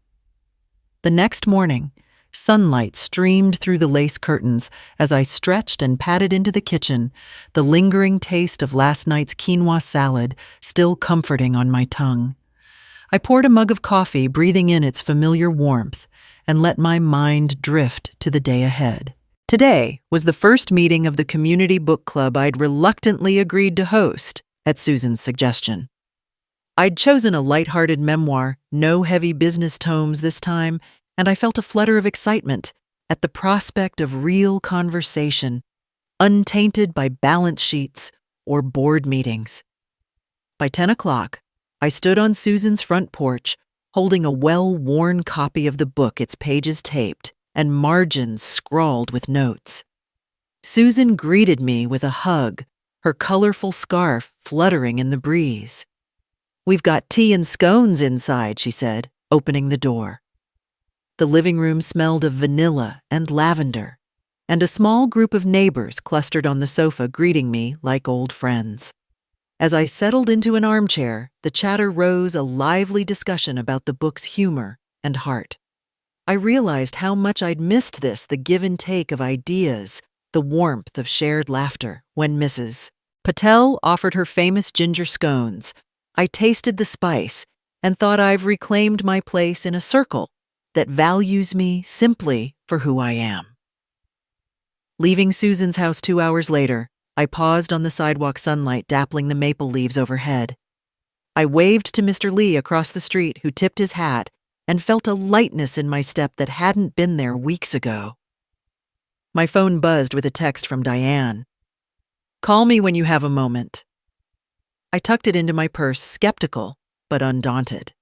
The next morning, sunlight streamed through the lace curtains as I stretched and padded into the kitchen, the lingering taste of last night's quinoa salad still comforting on my tongue. I poured a mug of coffee, breathing in its familiar warmth, and let my mind drift to the day ahead. Today was the first meeting of the community book club I'd reluctantly agreed to host at Susan's suggestion. I'd chosen a lighthearted memoir, no heavy business tomes this time, and I felt a flutter of excitement at the prospect of real conversation, untainted by balance sheets or board meetings. By 10 o'clock, I stood on Susan's front porch, holding a well-worn copy of the book, its pages taped and margins scrawled with notes. Susan greeted me with a hug, her colorful scarf fluttering in the breeze. "We've got tea and scones inside," she said, opening the door. The living room smelled of vanilla and lavender, and a small group of neighbors clustered on the sofa greeting me like old friends. As I settled into an armchair, the chatter rose, a lively discussion about the book's humor and heart. I realized how much I'd missed this, the give and take of ideas, the warmth of shared laughter, when Mrs. Patel offered her famous ginger scones. I tasted the spice and thought I've reclaimed my place in a circle that values me simply for who I am. Leaving Susan's house 2 hours later, I paused on the sidewalk, sunlight dappling the maple leaves overhead. I waved to Mr. Lee across the street, who tipped his hat, and felt a lightness in my step that hadn't been there weeks ago. My phone buzzed with a text from Diane. "Call me when you have a moment." I tucked it into my purse, skeptical but undaunted.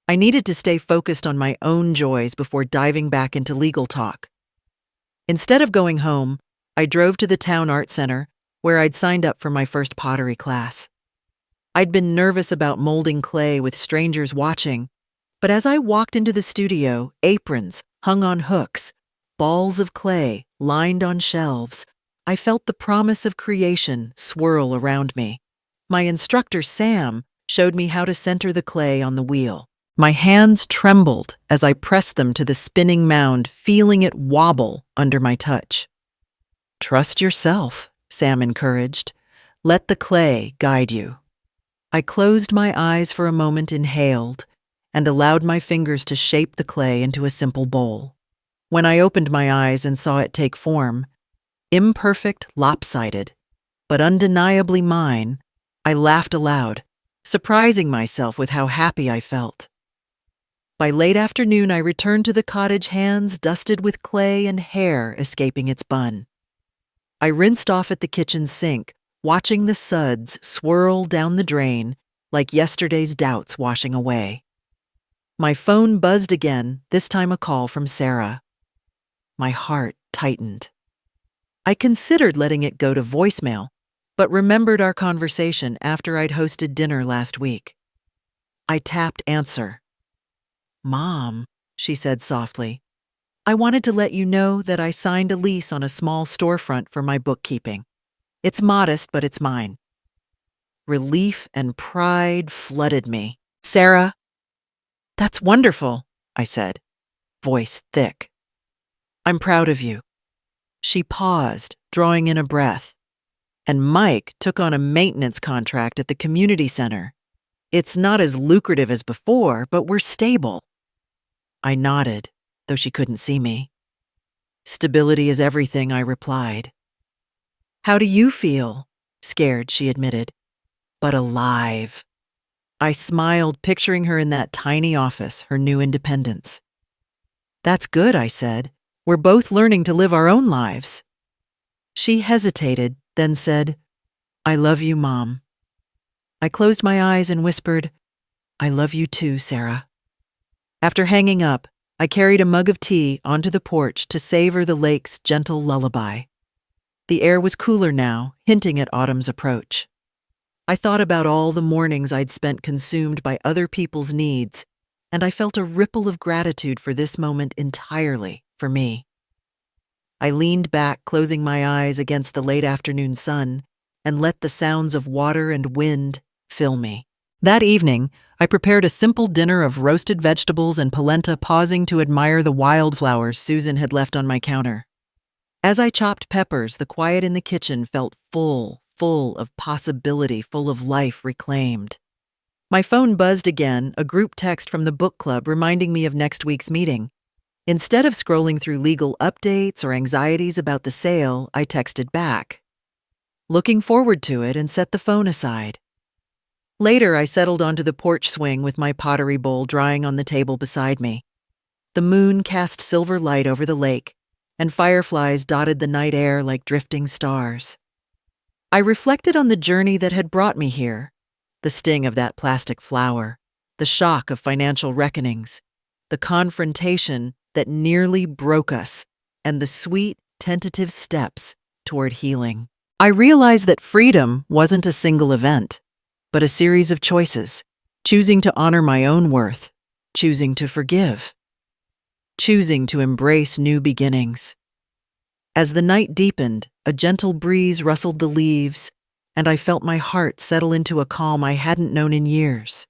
I needed to stay focused on my own joys before diving back into legal talk. Instead of going home, I drove to the town art center, where I'd signed up for my first pottery class. I'd been nervous about molding clay with strangers watching, but as I walked into the studio, aprons hung on hooks, balls of clay lined on shelves, I felt the promise of creation swirl around me. My instructor, Sam, showed me how to center the clay on the wheel. My hands trembled as I pressed them to the spinning mound, feeling it wobble under my touch. "Trust yourself," Sam encouraged. "Let the clay guide you." I closed my eyes for a moment, inhaled, and allowed my fingers to shape the clay into a simple bowl. When I opened my eyes and saw it take form, imperfect, lopsided, but undeniably mine, I laughed aloud, surprising myself with how happy I felt. By late afternoon, I returned to the cottage, hands dusted with clay and hair escaping its bun. I rinsed off at the kitchen sink, watching the suds swirl down the drain like yesterday's doubts washing away. My phone buzzed again, this time a call from Sarah. My heart tightened. I considered letting it go to voicemail, but remembered our conversation after I'd hosted dinner last week. I tapped answer. "Mom," she said softly, "I wanted to let you know that I signed a lease on a small storefront for my bookkeeping. It's modest, but it's mine." Relief and pride flooded me. "Sarah, that's wonderful," I said, voice thick. "I'm proud of you." She paused, drawing in a breath. "And Mike took on a maintenance contract at the community center. It's not as lucrative as before, but we're stable." I nodded, though she couldn't see me. "Stability is everything," I replied. "How do you feel?" "Scared," she admitted, "but alive." I smiled, picturing her in that tiny office, her new independence. "That's good," I said. "We're both learning to live our own lives." She hesitated, then said, "I love you, Mom." I closed my eyes and whispered, "I love you too, Sarah." After hanging up, I carried a mug of tea onto the porch to savor the lake's gentle lullaby. The air was cooler now, hinting at autumn's approach. I thought about all the mornings I'd spent consumed by other people's needs, and I felt a ripple of gratitude for this moment entirely for me. I leaned back, closing my eyes against the late afternoon sun, and let the sounds of water and wind fill me. That evening, I prepared a simple dinner of roasted vegetables and polenta, pausing to admire the wildflowers Susan had left on my counter. As I chopped peppers, the quiet in the kitchen felt full of possibility, full of life reclaimed. My phone buzzed again, a group text from the book club reminding me of next week's meeting. Instead of scrolling through legal updates or anxieties about the sale, I texted back, looking forward to it, and set the phone aside. Later, I settled onto the porch swing with my pottery bowl drying on the table beside me. The moon cast silver light over the lake, and fireflies dotted the night air like drifting stars. I reflected on the journey that had brought me here, the sting of that plastic flower, the shock of financial reckonings, the confrontation that nearly broke us, and the sweet, tentative steps toward healing. I realized that freedom wasn't a single event, but a series of choices, choosing to honor my own worth, choosing to forgive, choosing to embrace new beginnings. As the night deepened, a gentle breeze rustled the leaves, and I felt my heart settle into a calm I hadn't known in years.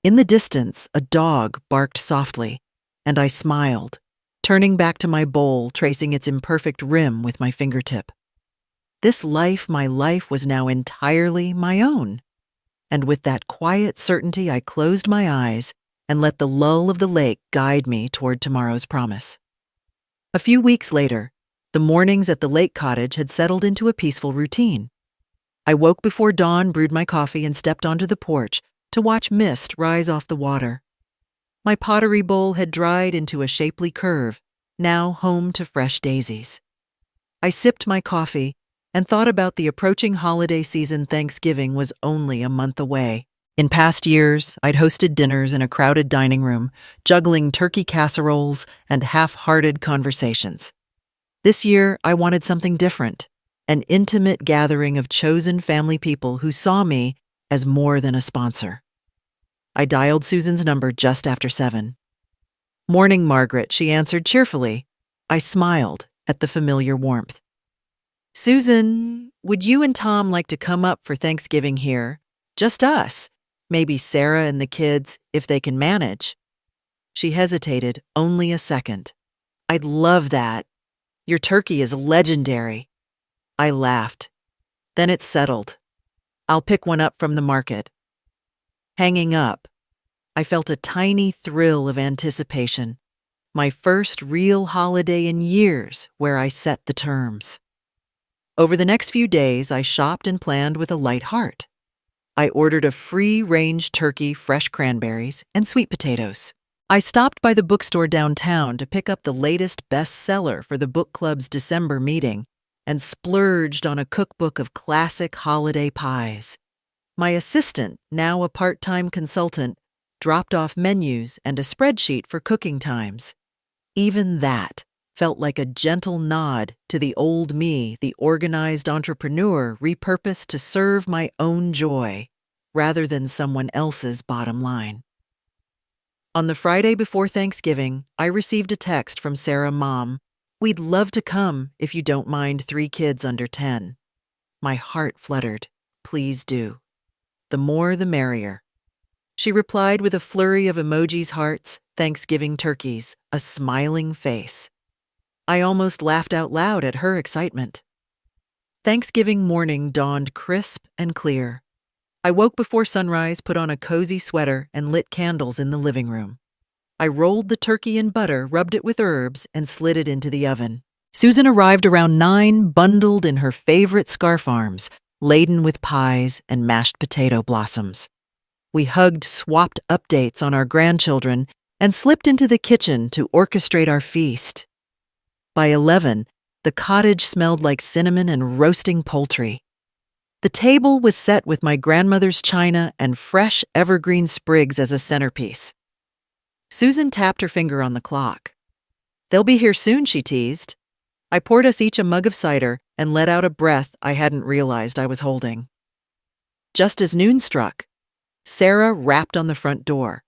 In the distance, a dog barked softly, and I smiled, turning back to my bowl, tracing its imperfect rim with my fingertip. My life was now entirely my own. And with that quiet certainty, I closed my eyes and let the lull of the lake guide me toward tomorrow's promise. A few weeks later, the mornings at the lake cottage had settled into a peaceful routine. I woke before dawn, brewed my coffee, and stepped onto the porch to watch mist rise off the water. My pottery bowl had dried into a shapely curve, now home to fresh daisies. I sipped my coffee and thought about the approaching holiday season. Thanksgiving was only a month away. In past years, I'd hosted dinners in a crowded dining room, juggling turkey casseroles and half-hearted conversations. This year, I wanted something different, an intimate gathering of chosen family people who saw me as more than a sponsor. I dialed Susan's number just after 7. "Morning, Margaret," she answered cheerfully. I smiled at the familiar warmth. "Susan, would you and Tom like to come up for Thanksgiving here? Just us. Maybe Sarah and the kids, if they can manage." She hesitated only a second. "I'd love that. Your turkey is legendary." I laughed. "Then it's settled. I'll pick one up from the market." Hanging up, I felt a tiny thrill of anticipation, my first real holiday in years where I set the terms. Over the next few days, I shopped and planned with a light heart. I ordered a free-range turkey, fresh cranberries, and sweet potatoes. I stopped by the bookstore downtown to pick up the latest bestseller for the book club's December meeting and splurged on a cookbook of classic holiday pies. My assistant, now a part-time consultant, dropped off menus and a spreadsheet for cooking times. Even that felt like a gentle nod to the old me, the organized entrepreneur repurposed to serve my own joy rather than someone else's bottom line. On the Friday before Thanksgiving, I received a text from Sarah, "Mom, we'd love to come if you don't mind 3 kids under 10. My heart fluttered. "Please do. The more the merrier." She replied with a flurry of emojis, hearts, Thanksgiving turkeys, a smiling face. I almost laughed out loud at her excitement. Thanksgiving morning dawned crisp and clear. I woke before sunrise, put on a cozy sweater, and lit candles in the living room. I rolled the turkey in butter, rubbed it with herbs, and slid it into the oven. Susan arrived around 9, bundled in her favorite scarf arms, laden with pies and mashed potato blossoms. We hugged, swapped updates on our grandchildren, and slipped into the kitchen to orchestrate our feast. By 11, the cottage smelled like cinnamon and roasting poultry. The table was set with my grandmother's china and fresh evergreen sprigs as a centerpiece. Susan tapped her finger on the clock. "They'll be here soon," she teased. I poured us each a mug of cider and let out a breath I hadn't realized I was holding. Just as noon struck, Sarah rapped on the front door.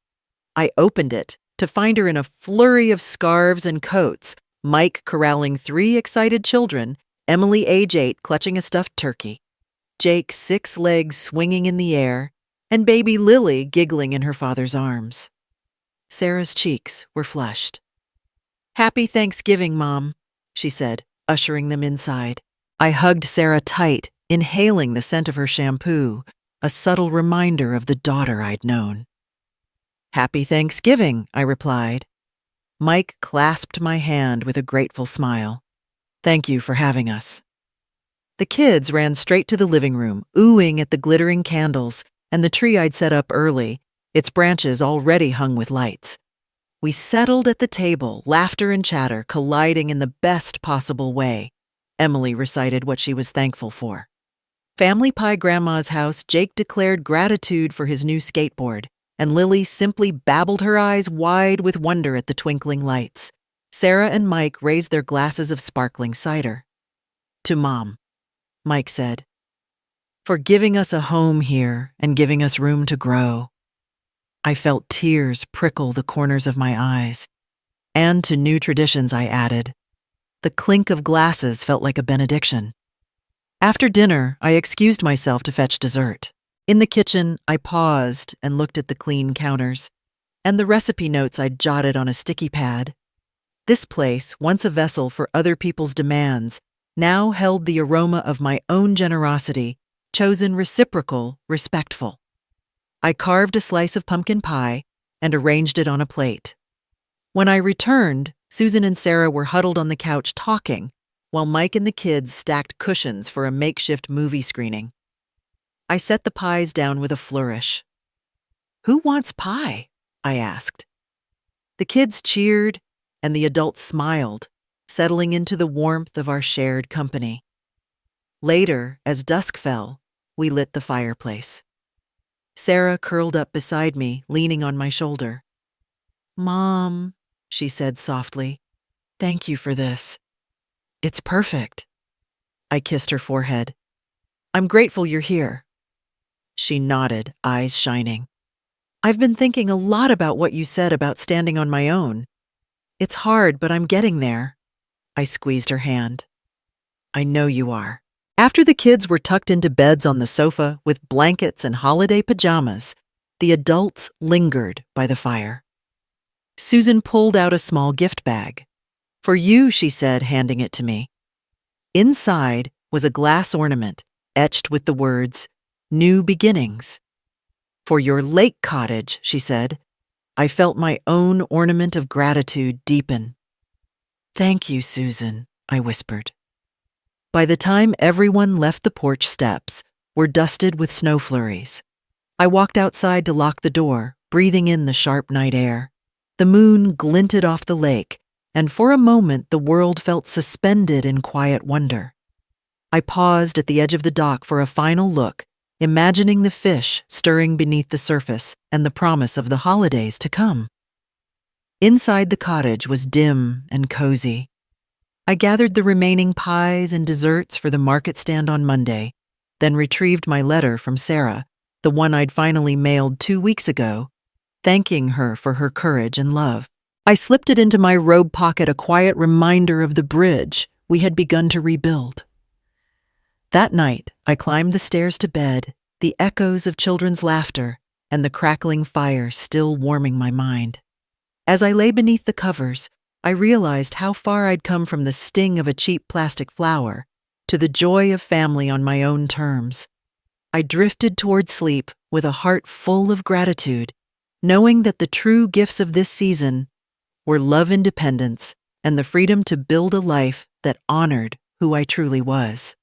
I opened it to find her in a flurry of scarves and coats, Mike corralling 3 excited children, Emily, age 8, clutching a stuffed turkey, Jake, 6 legs swinging in the air, and baby Lily giggling in her father's arms. Sarah's cheeks were flushed. "Happy Thanksgiving, Mom," she said, ushering them inside. I hugged Sarah tight, inhaling the scent of her shampoo, a subtle reminder of the daughter I'd known. "Happy Thanksgiving," I replied. Mike clasped my hand with a grateful smile. "Thank you for having us." The kids ran straight to the living room, oohing at the glittering candles and the tree I'd set up early, its branches already hung with lights. We settled at the table, laughter and chatter colliding in the best possible way. Emily recited what she was thankful for. Family Pie Grandma's house, Jake declared gratitude for his new skateboard, and Lily simply babbled her eyes wide with wonder at the twinkling lights. Sarah and Mike raised their glasses of sparkling cider. "To Mom," Mike said, "for giving us a home here and giving us room to grow." I felt tears prickle the corners of my eyes. "And to new traditions," I added. The clink of glasses felt like a benediction. After dinner, I excused myself to fetch dessert. In the kitchen, I paused and looked at the clean counters and the recipe notes I'd jotted on a sticky pad. This place, once a vessel for other people's demands, now held the aroma of my own generosity, chosen reciprocal, respectful. I carved a slice of pumpkin pie and arranged it on a plate. When I returned, Susan and Sarah were huddled on the couch talking, while Mike and the kids stacked cushions for a makeshift movie screening. I set the pies down with a flourish. "Who wants pie?" I asked. The kids cheered, and the adults smiled, settling into the warmth of our shared company. Later, as dusk fell, we lit the fireplace. Sarah curled up beside me, leaning on my shoulder. "Mom," she said softly, "thank you for this. It's perfect." I kissed her forehead. "I'm grateful you're here." She nodded, eyes shining. "I've been thinking a lot about what you said about standing on my own. It's hard, but I'm getting there." I squeezed her hand. "I know you are." After the kids were tucked into beds on the sofa with blankets and holiday pajamas, the adults lingered by the fire. Susan pulled out a small gift bag. "For you," she said, handing it to me. Inside was a glass ornament etched with the words, "New Beginnings." "For your lake cottage," she said. I felt my own ornament of gratitude deepen. "Thank you, Susan," I whispered. By the time everyone left the porch steps, were dusted with snow flurries. I walked outside to lock the door, breathing in the sharp night air. The moon glinted off the lake, and for a moment the world felt suspended in quiet wonder. I paused at the edge of the dock for a final look, imagining the fish stirring beneath the surface and the promise of the holidays to come. Inside the cottage was dim and cozy. I gathered the remaining pies and desserts for the market stand on Monday, then retrieved my letter from Sarah, the one I'd finally mailed 2 weeks ago, thanking her for her courage and love. I slipped it into my robe pocket, a quiet reminder of the bridge we had begun to rebuild. That night, I climbed the stairs to bed, the echoes of children's laughter and the crackling fire still warming my mind. As I lay beneath the covers, I realized how far I'd come from the sting of a cheap plastic flower to the joy of family on my own terms. I drifted toward sleep with a heart full of gratitude, knowing that the true gifts of this season were love, independence, and the freedom to build a life that honored who I truly was.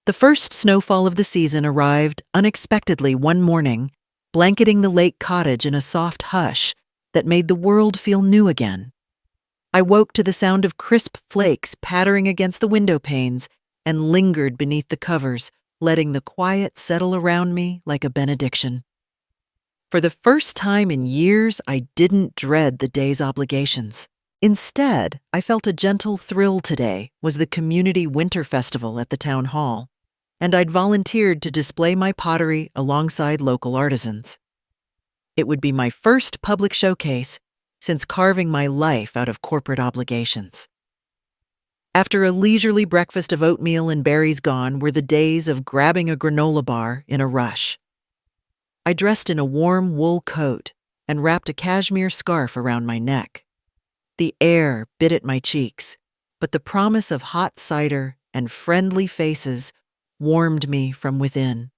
The first snowfall of the season arrived unexpectedly one morning, blanketing the lake cottage in a soft hush that made the world feel new again. I woke to the sound of crisp flakes pattering against the window panes and lingered beneath the covers, letting the quiet settle around me like a benediction. For the first time in years, I didn't dread the day's obligations. Instead, I felt a gentle thrill. Today was the community winter festival at the town hall, and I'd volunteered to display my pottery alongside local artisans. It would be my first public showcase since carving my life out of corporate obligations. After a leisurely breakfast of oatmeal and berries, gone were the days of grabbing a granola bar in a rush. I dressed in a warm wool coat and wrapped a cashmere scarf around my neck. The air bit at my cheeks, but the promise of hot cider and friendly faces warmed me from within.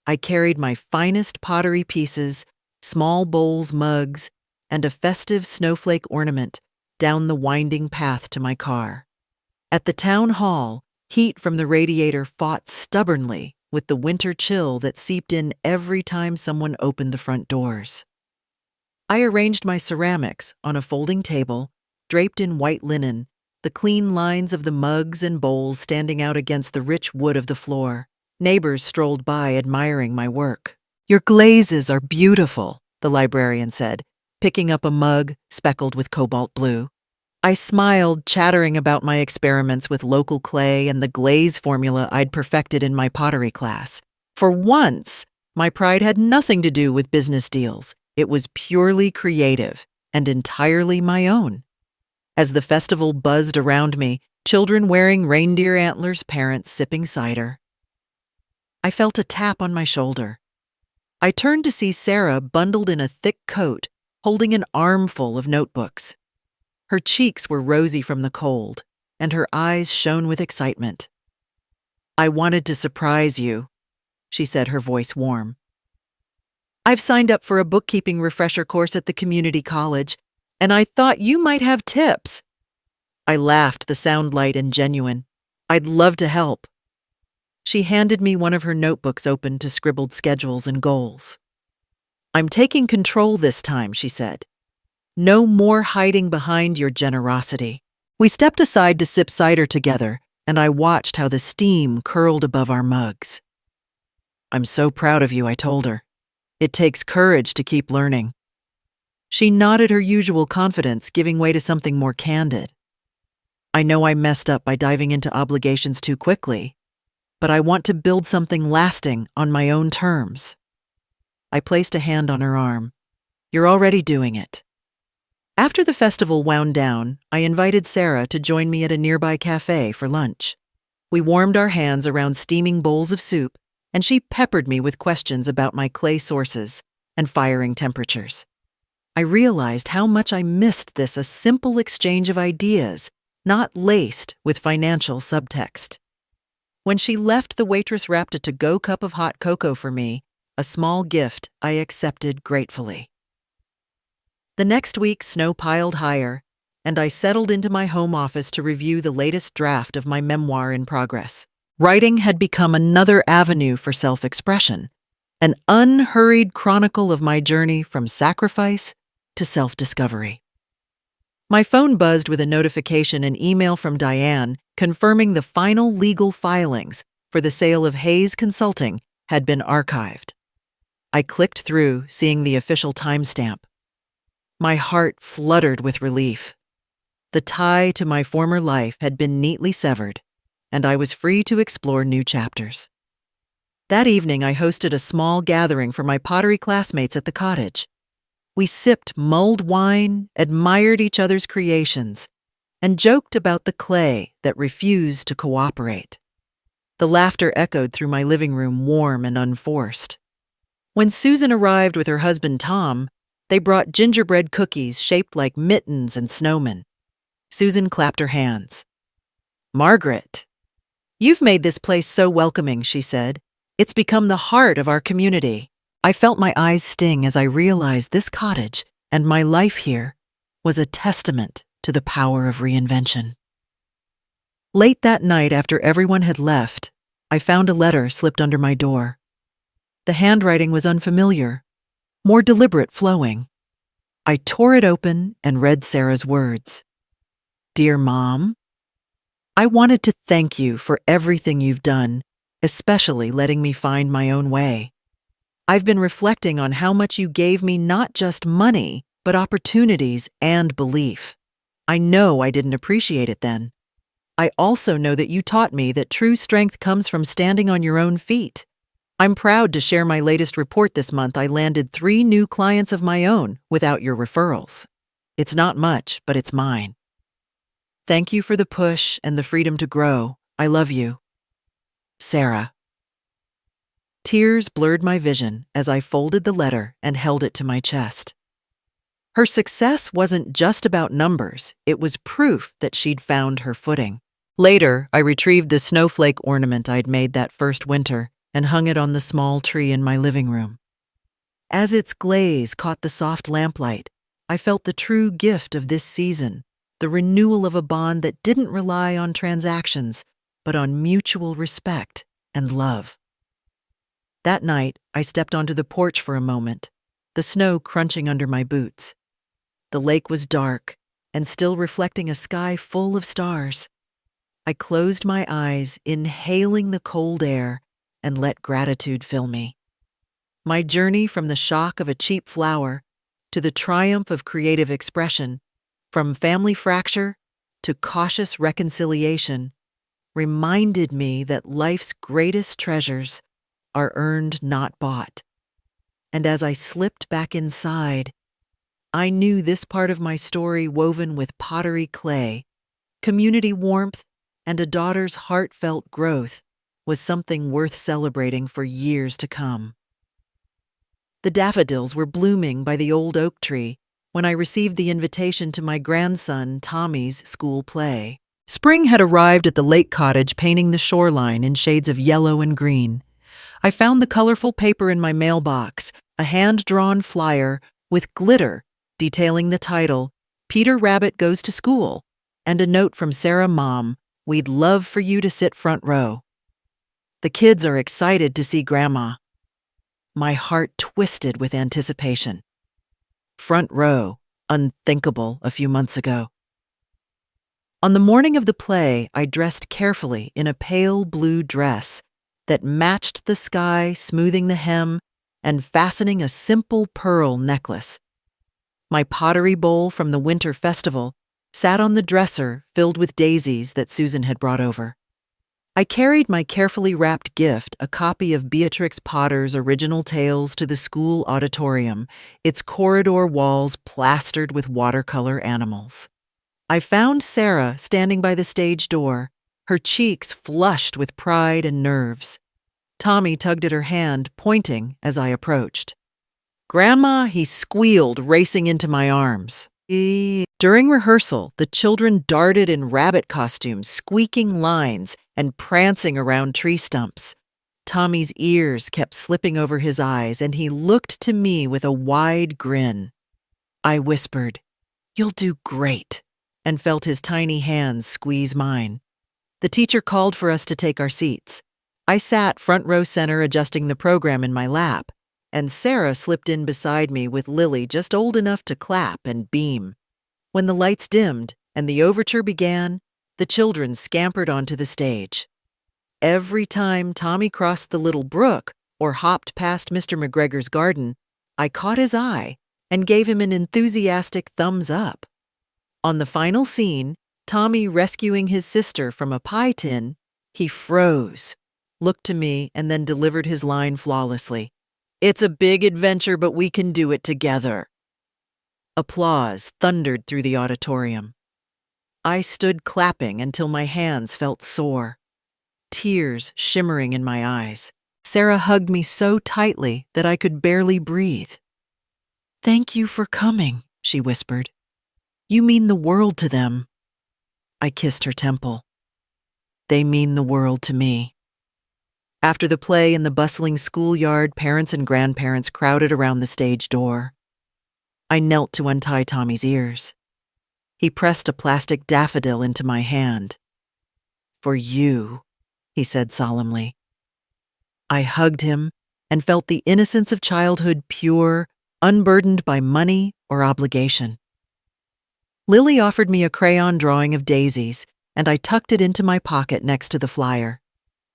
I carried my finest pottery pieces, small bowls, mugs, and a festive snowflake ornament down the winding path to my car. At the town hall, heat from the radiator fought stubbornly with the winter chill that seeped in every time someone opened the front doors. I arranged my ceramics on a folding table, draped in white linen, the clean lines of the mugs and bowls standing out against the rich wood of the floor. Neighbors strolled by admiring my work. "Your glazes are beautiful," the librarian said, picking up a mug speckled with cobalt blue. I smiled, chattering about my experiments with local clay and the glaze formula I'd perfected in my pottery class. For once, my pride had nothing to do with business deals. It was purely creative and entirely my own. As the festival buzzed around me, children wearing reindeer antlers, parents sipping cider, I felt a tap on my shoulder. I turned to see Sarah bundled in a thick coat, holding an armful of notebooks. Her cheeks were rosy from the cold, and her eyes shone with excitement. "I wanted to surprise you," she said, her voice warm. "I've signed up for a bookkeeping refresher course at the community college, and I thought you might have tips." I laughed, the sound light and genuine. "I'd love to help." She handed me one of her notebooks open to scribbled schedules and goals. "I'm taking control this time," she said. "No more hiding behind your generosity." We stepped aside to sip cider together, and I watched how the steam curled above our mugs. "I'm so proud of you," I told her. "It takes courage to keep learning." She nodded her usual confidence, giving way to something more candid. "I know I messed up by diving into obligations too quickly, but I want to build something lasting on my own terms." I placed a hand on her arm. "You're already doing it." After the festival wound down, I invited Sarah to join me at a nearby cafe for lunch. We warmed our hands around steaming bowls of soup, and she peppered me with questions about my clay sources and firing temperatures. I realized how much I missed this, a simple exchange of ideas, not laced with financial subtext. When she left, the waitress wrapped a to-go cup of hot cocoa for me, a small gift I accepted gratefully. The next week, snow piled higher, and I settled into my home office to review the latest draft of my memoir in progress. Writing had become another avenue for self-expression, an unhurried chronicle of my journey from sacrifice to self-discovery. My phone buzzed with a notification and email from Diane confirming the final legal filings for the sale of Hayes Consulting had been archived. I clicked through, seeing the official timestamp. My heart fluttered with relief. The tie to my former life had been neatly severed, and I was free to explore new chapters. That evening, I hosted a small gathering for my pottery classmates at the cottage. We sipped mulled wine, admired each other's creations, and joked about the clay that refused to cooperate. The laughter echoed through my living room, warm and unforced. When Susan arrived with her husband Tom, they brought gingerbread cookies shaped like mittens and snowmen. Susan clapped her hands. "Margaret, you've made this place so welcoming," she said. "It's become the heart of our community." I felt my eyes sting as I realized this cottage and my life here was a testament to the power of reinvention. Late that night, after everyone had left, I found a letter slipped under my door. The handwriting was unfamiliar, more deliberate flowing. I tore it open and read Sarah's words. "Dear Mom, I wanted to thank you for everything you've done, especially letting me find my own way. I've been reflecting on how much you gave me, not just money, but opportunities and belief. I know I didn't appreciate it then. I also know that you taught me that true strength comes from standing on your own feet. I'm proud to share my latest report this month. I landed 3 new clients of my own without your referrals. It's not much, but it's mine. Thank you for the push and the freedom to grow. I love you. Sarah." Tears blurred my vision as I folded the letter and held it to my chest. Her success wasn't just about numbers, it was proof that she'd found her footing. Later, I retrieved the snowflake ornament I'd made that first winter and hung it on the small tree in my living room. As its glaze caught the soft lamplight, I felt the true gift of this season, the renewal of a bond that didn't rely on transactions, but on mutual respect and love. That night, I stepped onto the porch for a moment, the snow crunching under my boots. The lake was dark and still reflecting a sky full of stars. I closed my eyes, inhaling the cold air, and let gratitude fill me. My journey from the shock of a cheap flower to the triumph of creative expression, from family fracture to cautious reconciliation, reminded me that life's greatest treasures are earned, not bought. And as I slipped back inside, I knew this part of my story, woven with pottery clay, community warmth, and a daughter's heartfelt growth, was something worth celebrating for years to come. The daffodils were blooming by the old oak tree when I received the invitation to my grandson Tommy's school play. Spring had arrived at the lake cottage, painting the shoreline in shades of yellow and green. I found the colorful paper in my mailbox, a hand-drawn flyer with glitter detailing the title, Peter Rabbit Goes to School, and a note from Sarah, Mom, we'd love for you to sit front row. The kids are excited to see Grandma. My heart twisted with anticipation. Front row, unthinkable a few months ago. On the morning of the play, I dressed carefully in a pale blue dress that matched the sky, smoothing the hem and fastening a simple pearl necklace. My pottery bowl from the winter festival sat on the dresser filled with daisies that Susan had brought over. I carried my carefully wrapped gift, a copy of Beatrix Potter's original tales, to the school auditorium, its corridor walls plastered with watercolor animals. I found Sarah standing by the stage door, her cheeks flushed with pride and nerves. Tommy tugged at her hand, pointing as I approached. Grandma, he squealed, racing into my arms. During rehearsal, the children darted in rabbit costumes, squeaking lines and prancing around tree stumps. Tommy's ears kept slipping over his eyes, and he looked to me with a wide grin. I whispered, "You'll do great," and felt his tiny hands squeeze mine. The teacher called for us to take our seats. I sat front row center, adjusting the program in my lap, and Sarah slipped in beside me with Lily just old enough to clap and beam. When the lights dimmed and the overture began, the children scampered onto the stage. Every time Tommy crossed the little brook or hopped past Mr. McGregor's garden, I caught his eye and gave him an enthusiastic thumbs up. On the final scene, Tommy rescuing his sister from a pie tin, he froze, looked to me, and then delivered his line flawlessly. It's a big adventure, but we can do it together. Applause thundered through the auditorium. I stood clapping until my hands felt sore, tears shimmering in my eyes. Sarah hugged me so tightly that I could barely breathe. "Thank you for coming," she whispered. "You mean the world to them." I kissed her temple. "They mean the world to me." After the play in the bustling schoolyard, parents and grandparents crowded around the stage door. I knelt to untie Tommy's ears. He pressed a plastic daffodil into my hand. "For you," he said solemnly. I hugged him and felt the innocence of childhood, pure, unburdened by money or obligation. Lily offered me a crayon drawing of daisies, and I tucked it into my pocket next to the flyer.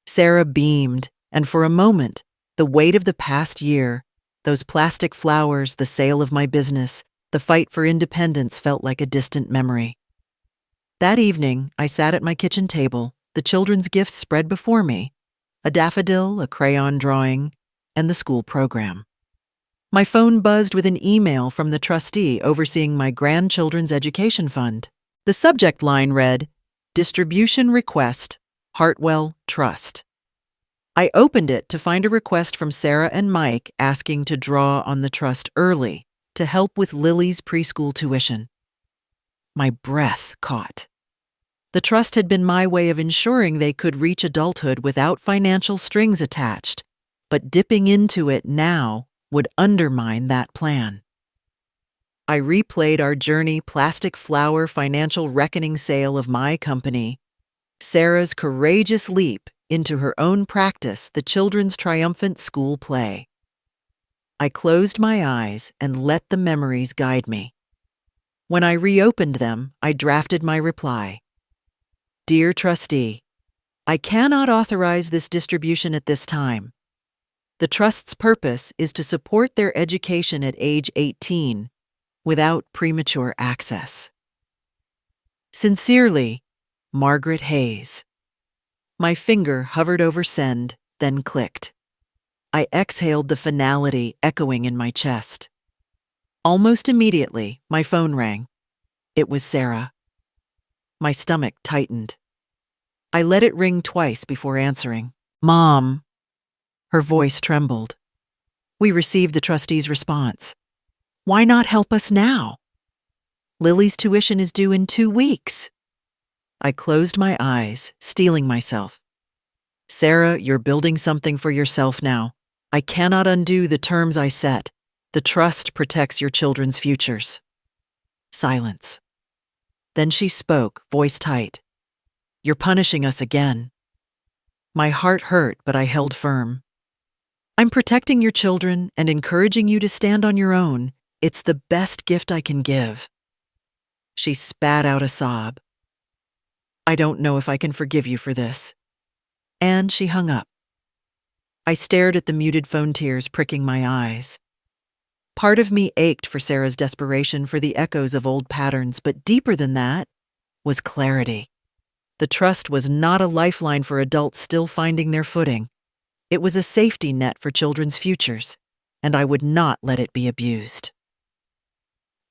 Sarah beamed, and for a moment, the weight of the past year, those plastic flowers, the sale of my business, the fight for independence felt like a distant memory. That evening, I sat at my kitchen table, the children's gifts spread before me, a daffodil, a crayon drawing, and the school program. My phone buzzed with an email from the trustee overseeing my grandchildren's education fund. The subject line read, "Distribution Request, Hartwell Trust." I opened it to find a request from Sarah and Mike asking to draw on the trust early to help with Lily's preschool tuition. My breath caught. The trust had been my way of ensuring they could reach adulthood without financial strings attached, but dipping into it now would undermine that plan. I replayed our Journey plastic flower financial reckoning sale of my company, Sarah's courageous leap into her own practice, the children's triumphant school play. I closed my eyes and let the memories guide me. When I reopened them, I drafted my reply. Dear Trustee, I cannot authorize this distribution at this time. The Trust's purpose is to support their education at age 18 without premature access. Sincerely, Margaret Hayes. My finger hovered over send, then clicked. I exhaled the finality echoing in my chest. Almost immediately, my phone rang. It was Sarah. My stomach tightened. I let it ring twice before answering. Mom. Her voice trembled. We received the trustee's response. Why not help us now? Lily's tuition is due in 2 weeks. I closed my eyes, steeling myself. Sarah, you're building something for yourself now. I cannot undo the terms I set. The trust protects your children's futures. Silence. Then she spoke, voice tight. You're punishing us again. My heart hurt, but I held firm. I'm protecting your children and encouraging you to stand on your own. It's the best gift I can give. She spat out a sob. I don't know if I can forgive you for this. And she hung up. I stared at the muted phone tears pricking my eyes. Part of me ached for Sarah's desperation for the echoes of old patterns, but deeper than that was clarity. The trust was not a lifeline for adults still finding their footing. It was a safety net for children's futures, and I would not let it be abused.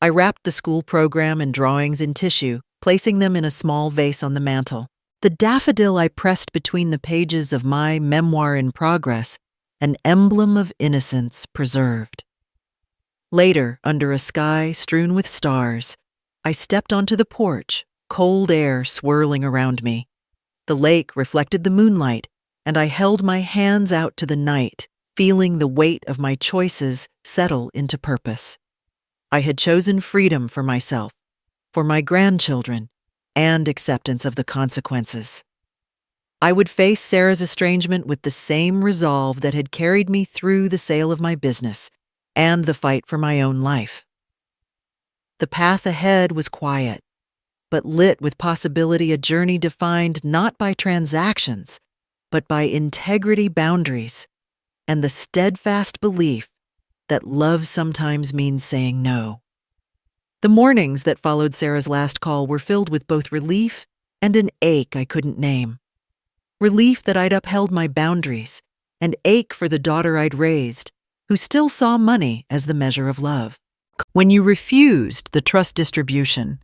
I wrapped the school program and drawings in tissue, placing them in a small vase on the mantel. The daffodil I pressed between the pages of my memoir in progress, an emblem of innocence preserved. Later, under a sky strewn with stars, I stepped onto the porch, cold air swirling around me. The lake reflected the moonlight, and I held my hands out to the night, feeling the weight of my choices settle into purpose. I had chosen freedom for myself, for my grandchildren, and acceptance of the consequences. I would face Sarah's estrangement with the same resolve that had carried me through the sale of my business and the fight for my own life. The path ahead was quiet, but lit with possibility, a journey defined not by transactions, but by integrity boundaries and the steadfast belief that love sometimes means saying no. The mornings that followed Sarah's last call were filled with both relief and an ache I couldn't name. Relief that I'd upheld my boundaries, and ache for the daughter I'd raised, who still saw money as the measure of love. When you refused the trust distribution,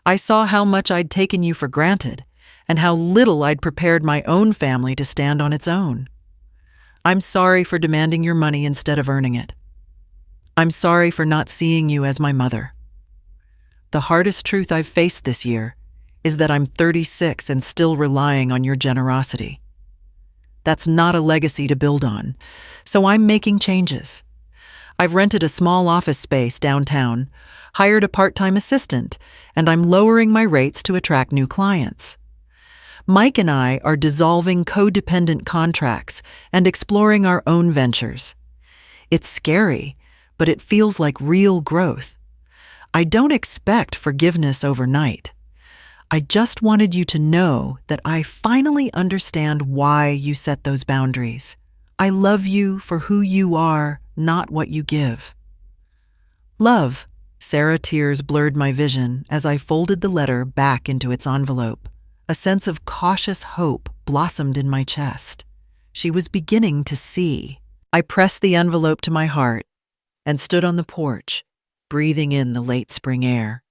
I saw how much I'd taken you for granted and how little I'd prepared my own family to stand on its own. I'm sorry for demanding your money instead of earning it. I'm sorry for not seeing you as my mother. The hardest truth I've faced this year is that I'm 36 and still relying on your generosity. That's not a legacy to build on, so I'm making changes. I've rented a small office space downtown, hired a part-time assistant, and I'm lowering my rates to attract new clients. Mike and I are dissolving codependent contracts and exploring our own ventures. It's scary, but it feels like real growth. I don't expect forgiveness overnight. I just wanted you to know that I finally understand why you set those boundaries. I love you for who you are, not what you give. Love. Sarah, tears blurred my vision as I folded the letter back into its envelope. A sense of cautious hope blossomed in my chest. She was beginning to see. I pressed the envelope to my heart and stood on the porch, breathing in the late spring air.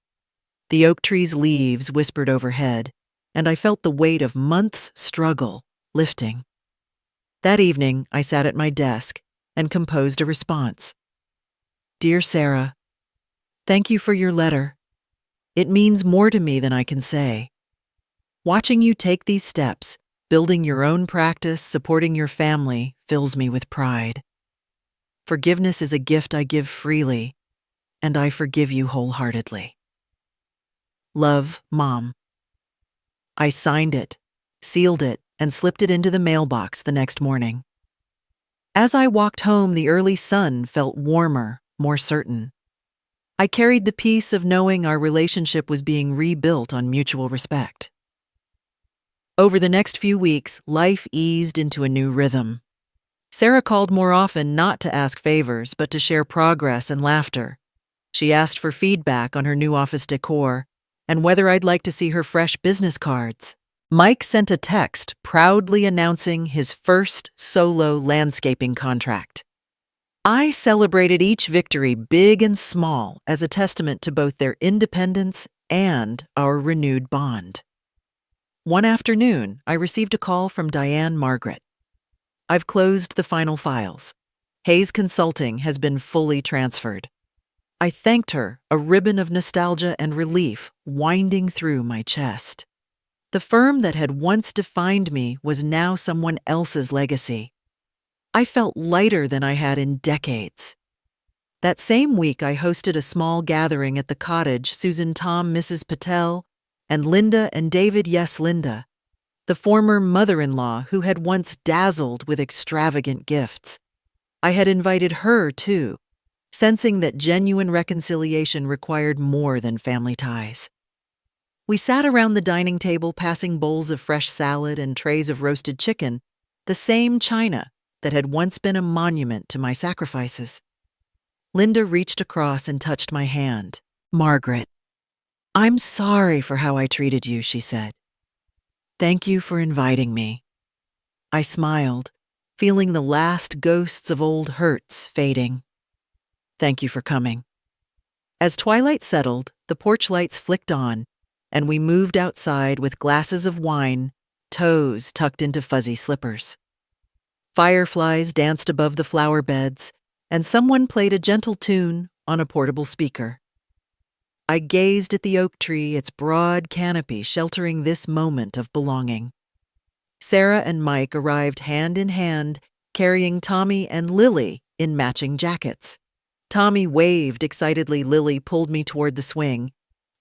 The oak tree's leaves whispered overhead, and I felt the weight of months' struggle lifting. That evening, I sat at my desk and composed a response. Dear Sarah, thank you for your letter. It means more to me than I can say. Watching you take these steps, building your own practice, supporting your family, fills me with pride. Forgiveness is a gift I give freely, and I forgive you wholeheartedly. Love, Mom. I signed it, sealed it, and slipped it into the mailbox the next morning. As I walked home, the early sun felt warmer, more certain. I carried the peace of knowing our relationship was being rebuilt on mutual respect. Over the next few weeks, life eased into a new rhythm. Sarah called more often not to ask favors, but to share progress and laughter. She asked for feedback on her new office decor and whether I'd like to see her fresh business cards. Mike sent a text proudly announcing his first solo landscaping contract. I celebrated each victory, big and small, as a testament to both their independence and our renewed bond. One afternoon, I received a call from Diane Margaret. I've closed the final files. Hayes Consulting has been fully transferred. I thanked her, a ribbon of nostalgia and relief winding through my chest. The firm that had once defined me was now someone else's legacy. I felt lighter than I had in decades. That same week, I hosted a small gathering at the cottage Susan, Tom, Mrs. Patel, and Linda and David, yes, Linda, the former mother-in-law who had once dazzled with extravagant gifts. I had invited her, too, sensing that genuine reconciliation required more than family ties. We sat around the dining table passing bowls of fresh salad and trays of roasted chicken, the same china that had once been a monument to my sacrifices. Linda reached across and touched my hand. Margaret, I'm sorry for how I treated you, she said. Thank you for inviting me. I smiled, feeling the last ghosts of old hurts fading. Thank you for coming. As twilight settled, the porch lights flicked on, and we moved outside with glasses of wine, toes tucked into fuzzy slippers. Fireflies danced above the flower beds, and someone played a gentle tune on a portable speaker. I gazed at the oak tree, its broad canopy sheltering this moment of belonging. Sarah and Mike arrived hand in hand, carrying Tommy and Lily in matching jackets. Tommy waved excitedly. Lily pulled me toward the swing.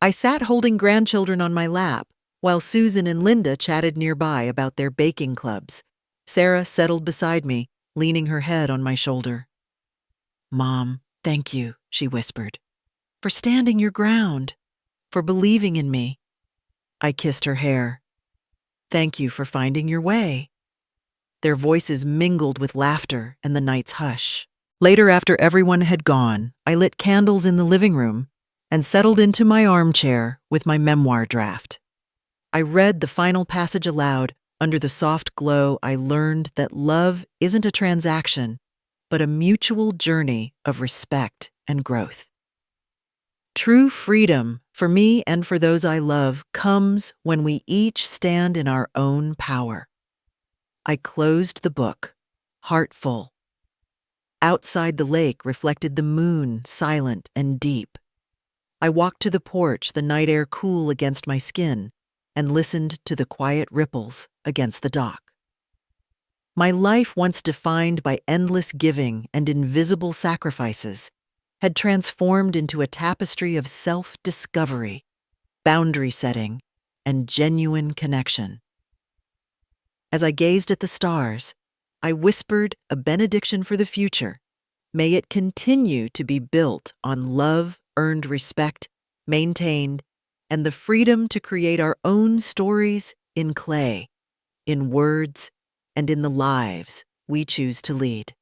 I sat holding grandchildren on my lap, while Susan and Linda chatted nearby about their baking clubs. Sarah settled beside me, leaning her head on my shoulder. Mom, thank you, she whispered, for standing your ground, for believing in me. I kissed her hair. Thank you for finding your way. Their voices mingled with laughter and the night's hush. Later, after everyone had gone, I lit candles in the living room and settled into my armchair with my memoir draft. I read the final passage aloud. Under the soft glow, I learned that love isn't a transaction, but a mutual journey of respect and growth. True freedom, for me and for those I love, comes when we each stand in our own power. I closed the book, heart full. Outside, the lake reflected the moon, silent and deep. I walked to the porch, the night air cool against my skin, and listened to the quiet ripples against the dock. My life, once defined by endless giving and invisible sacrifices, had transformed into a tapestry of self-discovery, boundary setting, and genuine connection. As I gazed at the stars, I whispered a benediction for the future. May it continue to be built on love, earned respect, maintained, and the freedom to create our own stories in clay, in words, and in the lives we choose to lead.